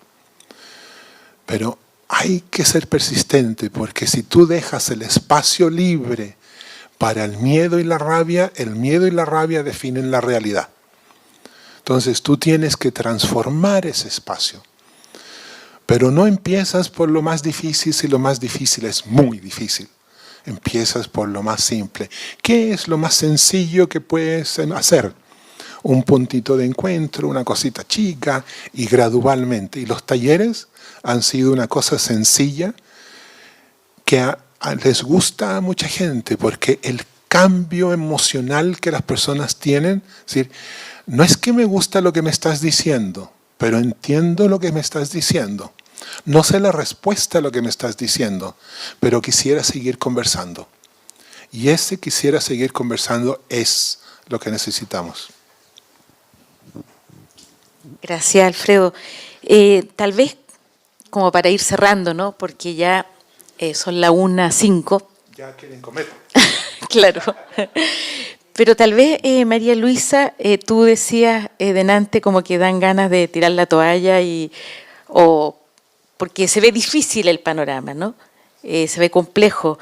Pero hay que ser persistente, porque si tú dejas el espacio libre para el miedo y la rabia definen la realidad. Entonces tú tienes que transformar ese espacio. Pero no empiezas por lo más difícil, si lo más difícil es muy difícil. Empiezas por lo más simple. ¿Qué es lo más sencillo que puedes hacer? Un puntito de encuentro, una cosita chica y gradualmente. Y los talleres han sido una cosa sencilla que les gusta a mucha gente, porque el cambio emocional que las personas tienen, es decir, no es que me gusta lo que me estás diciendo, pero entiendo lo que me estás diciendo. No sé la respuesta a lo que me estás diciendo, pero quisiera seguir conversando. Y ese quisiera seguir conversando es lo que necesitamos. Gracias, Alfredo. Tal vez como para ir cerrando, ¿no? Porque ya son las 1:05. Ya quieren comer. Claro. Pero tal vez, María Luisa, tú decías delante como que dan ganas de tirar la toalla porque se ve difícil el panorama, ¿no? Se ve complejo.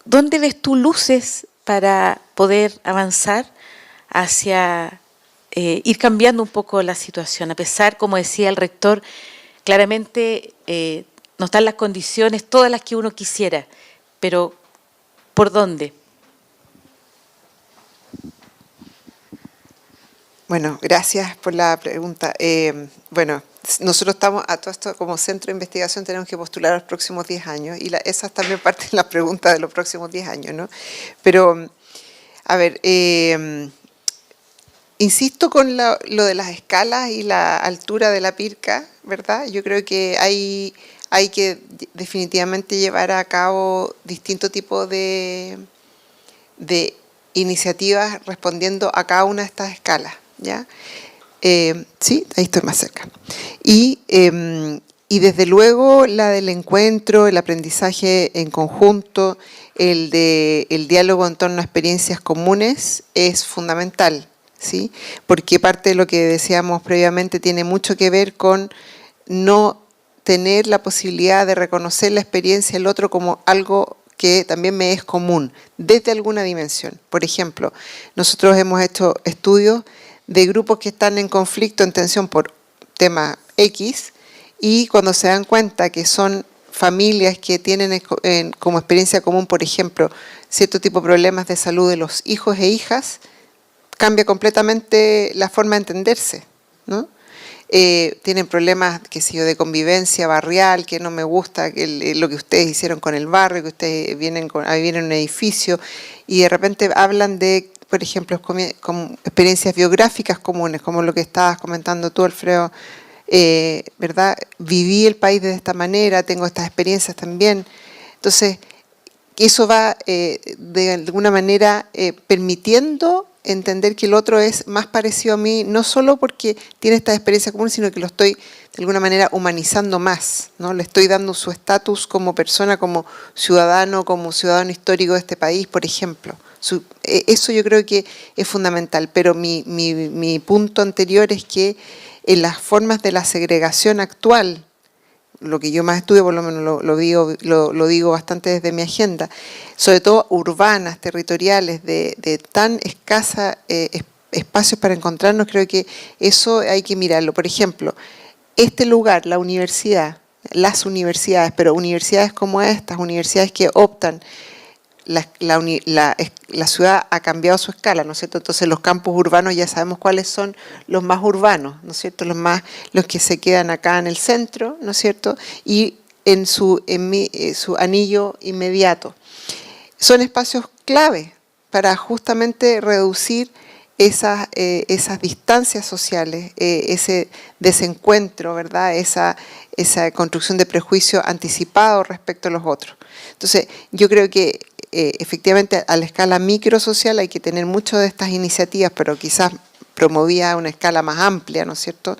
¿Dónde ves tú luces para poder avanzar hacia ir cambiando un poco la situación? A pesar, como decía el rector, claramente no están las condiciones, todas las que uno quisiera, pero ¿por dónde? Bueno, gracias por la pregunta. Bueno, nosotros estamos a todo esto como centro de investigación, tenemos que postular a los próximos 10 años y esa es también parte de la pregunta de los próximos 10 años, ¿no? Pero, a ver, insisto con lo de las escalas y la altura de la pirca, ¿verdad? Yo creo que hay que definitivamente llevar a cabo distintos tipos de iniciativas respondiendo a cada una de estas escalas, ¿ya? Sí, ahí estoy más cerca. Y desde luego la del encuentro, el aprendizaje en conjunto, el diálogo en torno a experiencias comunes es fundamental, ¿sí? Porque parte de lo que decíamos previamente tiene mucho que ver con no tener la posibilidad de reconocer la experiencia del otro como algo que también me es común, desde alguna dimensión. Por ejemplo, nosotros hemos hecho estudios de grupos que están en conflicto, en tensión por tema X, y cuando se dan cuenta que son familias que tienen como experiencia común, por ejemplo, cierto tipo de problemas de salud de los hijos e hijas, cambia completamente la forma de entenderse, ¿no? Tienen problemas, qué sé yo, de convivencia barrial, que no me gusta lo que ustedes hicieron con el barrio, que ustedes vienen en un edificio, y de repente hablan de, por ejemplo, con experiencias biográficas comunes, como lo que estabas comentando tú, Alfredo, ¿verdad? Viví el país de esta manera, tengo estas experiencias también. Entonces, eso va de alguna manera permitiendo entender que el otro es más parecido a mí, no solo porque tiene esta experiencia común, sino que lo estoy de alguna manera humanizando más, ¿no? Le estoy dando su estatus como persona, como ciudadano histórico de este país, por ejemplo. Eso yo creo que es fundamental, pero mi punto anterior es que en las formas de la segregación actual, lo que yo más estudio, por lo menos lo digo bastante desde mi agenda, sobre todo urbanas, territoriales, de tan escasa espacios para encontrarnos, creo que eso hay que mirarlo. Por ejemplo, este lugar, la universidad, las universidades, pero universidades como estas, universidades que optan, la ciudad ha cambiado su escala, ¿no es cierto? Entonces los campus urbanos ya sabemos cuáles son los más urbanos, ¿no es cierto? Los que se quedan acá en el centro, ¿no es cierto? Y en su anillo inmediato. Son espacios clave para justamente reducir esas distancias sociales, ese desencuentro, ¿verdad? Esa construcción de prejuicio anticipado respecto a los otros. Entonces, yo creo que efectivamente a la escala microsocial hay que tener muchas de estas iniciativas, pero quizás promovía a una escala más amplia, ¿no es cierto?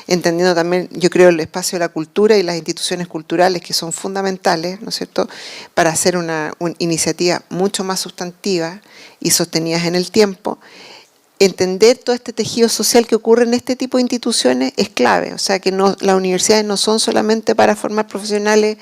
Entendiendo también, yo creo, el espacio de la cultura y las instituciones culturales que son fundamentales, ¿no es cierto?, para hacer una iniciativa mucho más sustantiva y sostenidas en el tiempo. Entender todo este tejido social que ocurre en este tipo de instituciones es clave, o sea que las universidades no son solamente para formar profesionales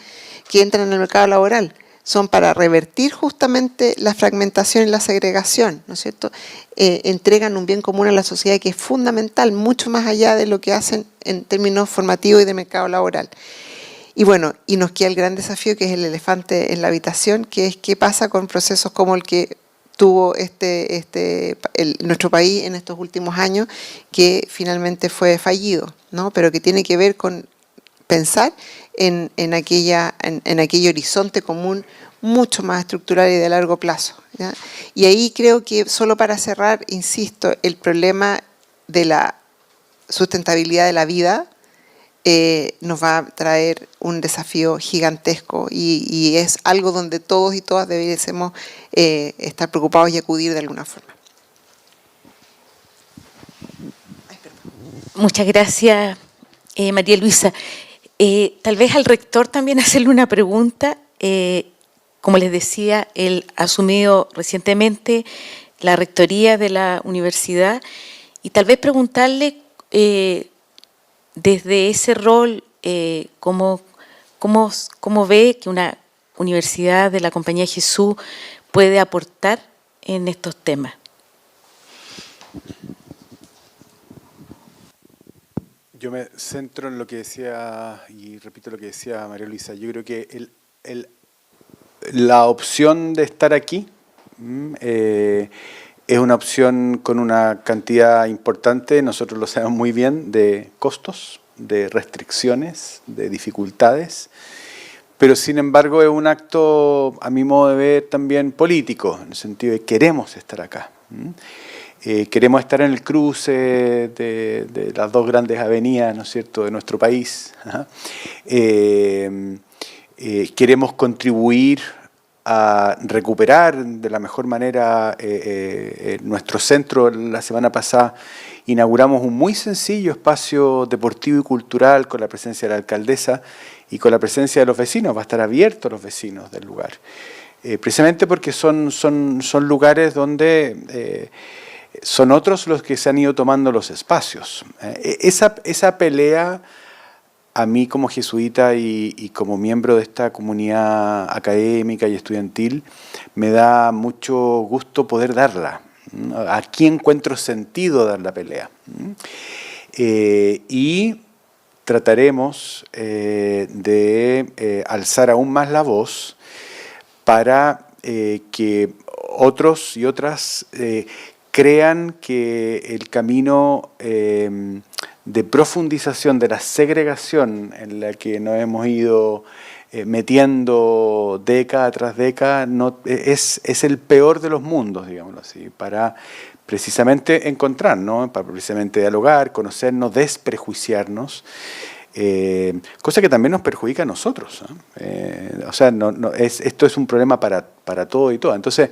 que entran en el mercado laboral, son para revertir justamente la fragmentación y la segregación, ¿no es cierto? Entregan un bien común a la sociedad que es fundamental, mucho más allá de lo que hacen en términos formativos y de mercado laboral. Y bueno, y nos queda el gran desafío que es el elefante en la habitación, que es qué pasa con procesos como el que tuvo nuestro país en estos últimos años, que finalmente fue fallido, ¿no? Pero que tiene que ver con pensar en aquel horizonte común mucho más estructural y de largo plazo, ¿ya? Y ahí creo que, solo para cerrar, insisto, el problema de la sustentabilidad de la vida nos va a traer un desafío gigantesco y es algo donde todos y todas deberíamos estar preocupados y acudir de alguna forma. Muchas gracias, María Luisa. Tal vez al rector también hacerle una pregunta. Como les decía, él ha asumido recientemente la rectoría de la universidad y tal vez preguntarle desde ese rol, ¿cómo ve que una universidad de la Compañía de Jesús puede aportar en estos temas? Yo me centro en lo que decía, y repito lo que decía María Luisa, yo creo que la opción de estar aquí es una opción con una cantidad importante, nosotros lo sabemos muy bien, de costos, de restricciones, de dificultades, pero sin embargo es un acto, a mi modo de ver, también político, en el sentido de queremos estar acá. Queremos estar en el cruce de las dos grandes avenidas, ¿no es cierto?, de nuestro país. Queremos contribuir a recuperar de la mejor manera nuestro centro. La semana pasada inauguramos un muy sencillo espacio deportivo y cultural con la presencia de la alcaldesa y con la presencia de los vecinos. Va a estar abierto a los vecinos del lugar. Precisamente porque son lugares donde son otros los que se han ido tomando los espacios. Esa pelea, a mí como jesuita y como miembro de esta comunidad académica y estudiantil, me da mucho gusto poder darla. Aquí encuentro sentido dar la pelea. Y trataremos de alzar aún más la voz para que otros y otras crean que el camino de profundización de la segregación en la que nos hemos ido metiendo década tras década es el peor de los mundos, digámoslo así, para precisamente encontrar, ¿no?, para precisamente dialogar, conocernos, desprejuiciarnos, cosa que también nos perjudica a nosotros, ¿eh? O sea, esto es un problema para todo y toda. Entonces,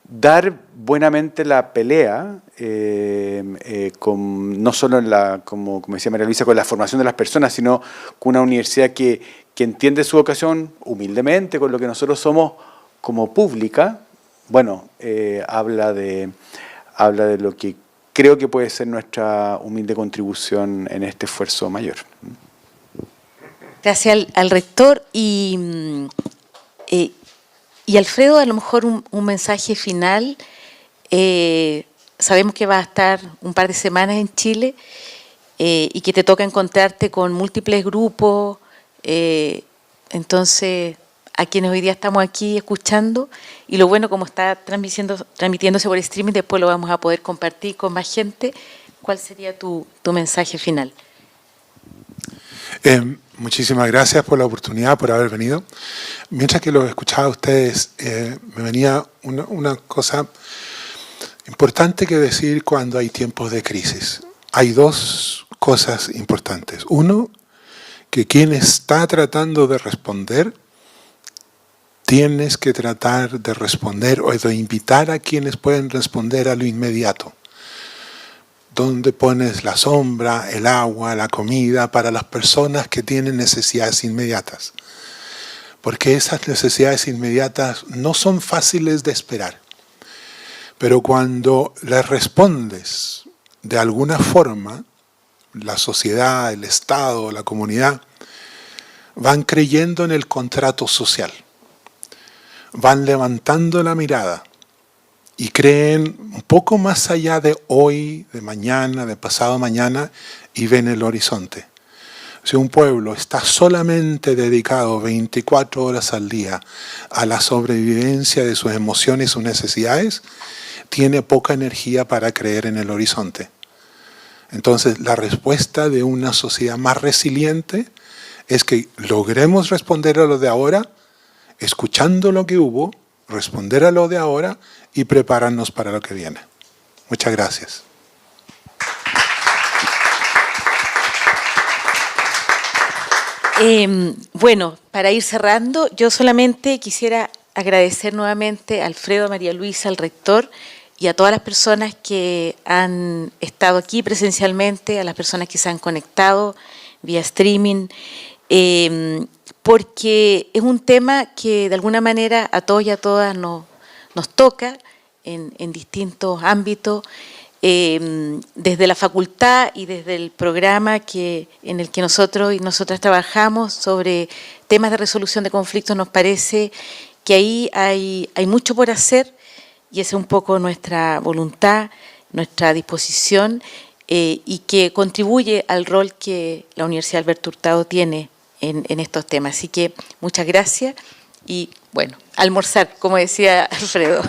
dar buenamente la pelea, no solo como decía María Luisa, con la formación de las personas, sino con una universidad que entiende su vocación humildemente, con lo que nosotros somos como pública. Bueno, habla de lo que creo que puede ser nuestra humilde contribución en este esfuerzo mayor. Gracias al rector y Alfredo, a lo mejor un mensaje final. Sabemos que vas a estar un par de semanas en Chile y que te toca encontrarte con múltiples grupos. Entonces, a quienes hoy día estamos aquí escuchando, y lo bueno, como está transmitiéndose por streaming, después lo vamos a poder compartir con más gente. ¿Cuál sería tu mensaje final? Muchísimas gracias por la oportunidad, por haber venido. Mientras que los escuchaba a ustedes, me venía una cosa importante que decir cuando hay tiempos de crisis. Hay dos cosas importantes. Uno, que quien está tratando de responder, tienes que tratar de responder o de invitar a quienes pueden responder a lo inmediato. Donde pones la sombra, el agua, la comida para las personas que tienen necesidades inmediatas. Porque esas necesidades inmediatas no son fáciles de esperar. Pero cuando les respondes de alguna forma, la sociedad, el Estado, la comunidad, van creyendo en el contrato social. Van levantando la mirada y creen un poco más allá de hoy, de mañana, de pasado mañana, y ven el horizonte. Si un pueblo está solamente dedicado 24 horas al día a la sobrevivencia de sus emociones y sus necesidades, tiene poca energía para creer en el horizonte. Entonces, la respuesta de una sociedad más resiliente es que logremos responder a lo de ahora, escuchando lo que hubo, responder a lo de ahora y prepararnos para lo que viene. Muchas gracias. Bueno, para ir cerrando, yo solamente quisiera agradecer nuevamente a Alfredo, a María Luisa, al rector y a todas las personas que han estado aquí presencialmente, a las personas que se han conectado vía streaming, porque es un tema que de alguna manera a todos y a todas nos toca en distintos ámbitos, desde la facultad y desde el programa en el que nosotros y nosotras trabajamos sobre temas de resolución de conflictos. Nos parece que ahí hay mucho por hacer y esa es un poco nuestra voluntad, nuestra disposición y que contribuye al rol que la Universidad Alberto Hurtado tiene en estos temas. Así que muchas gracias y bueno, almorzar, como decía Alfredo.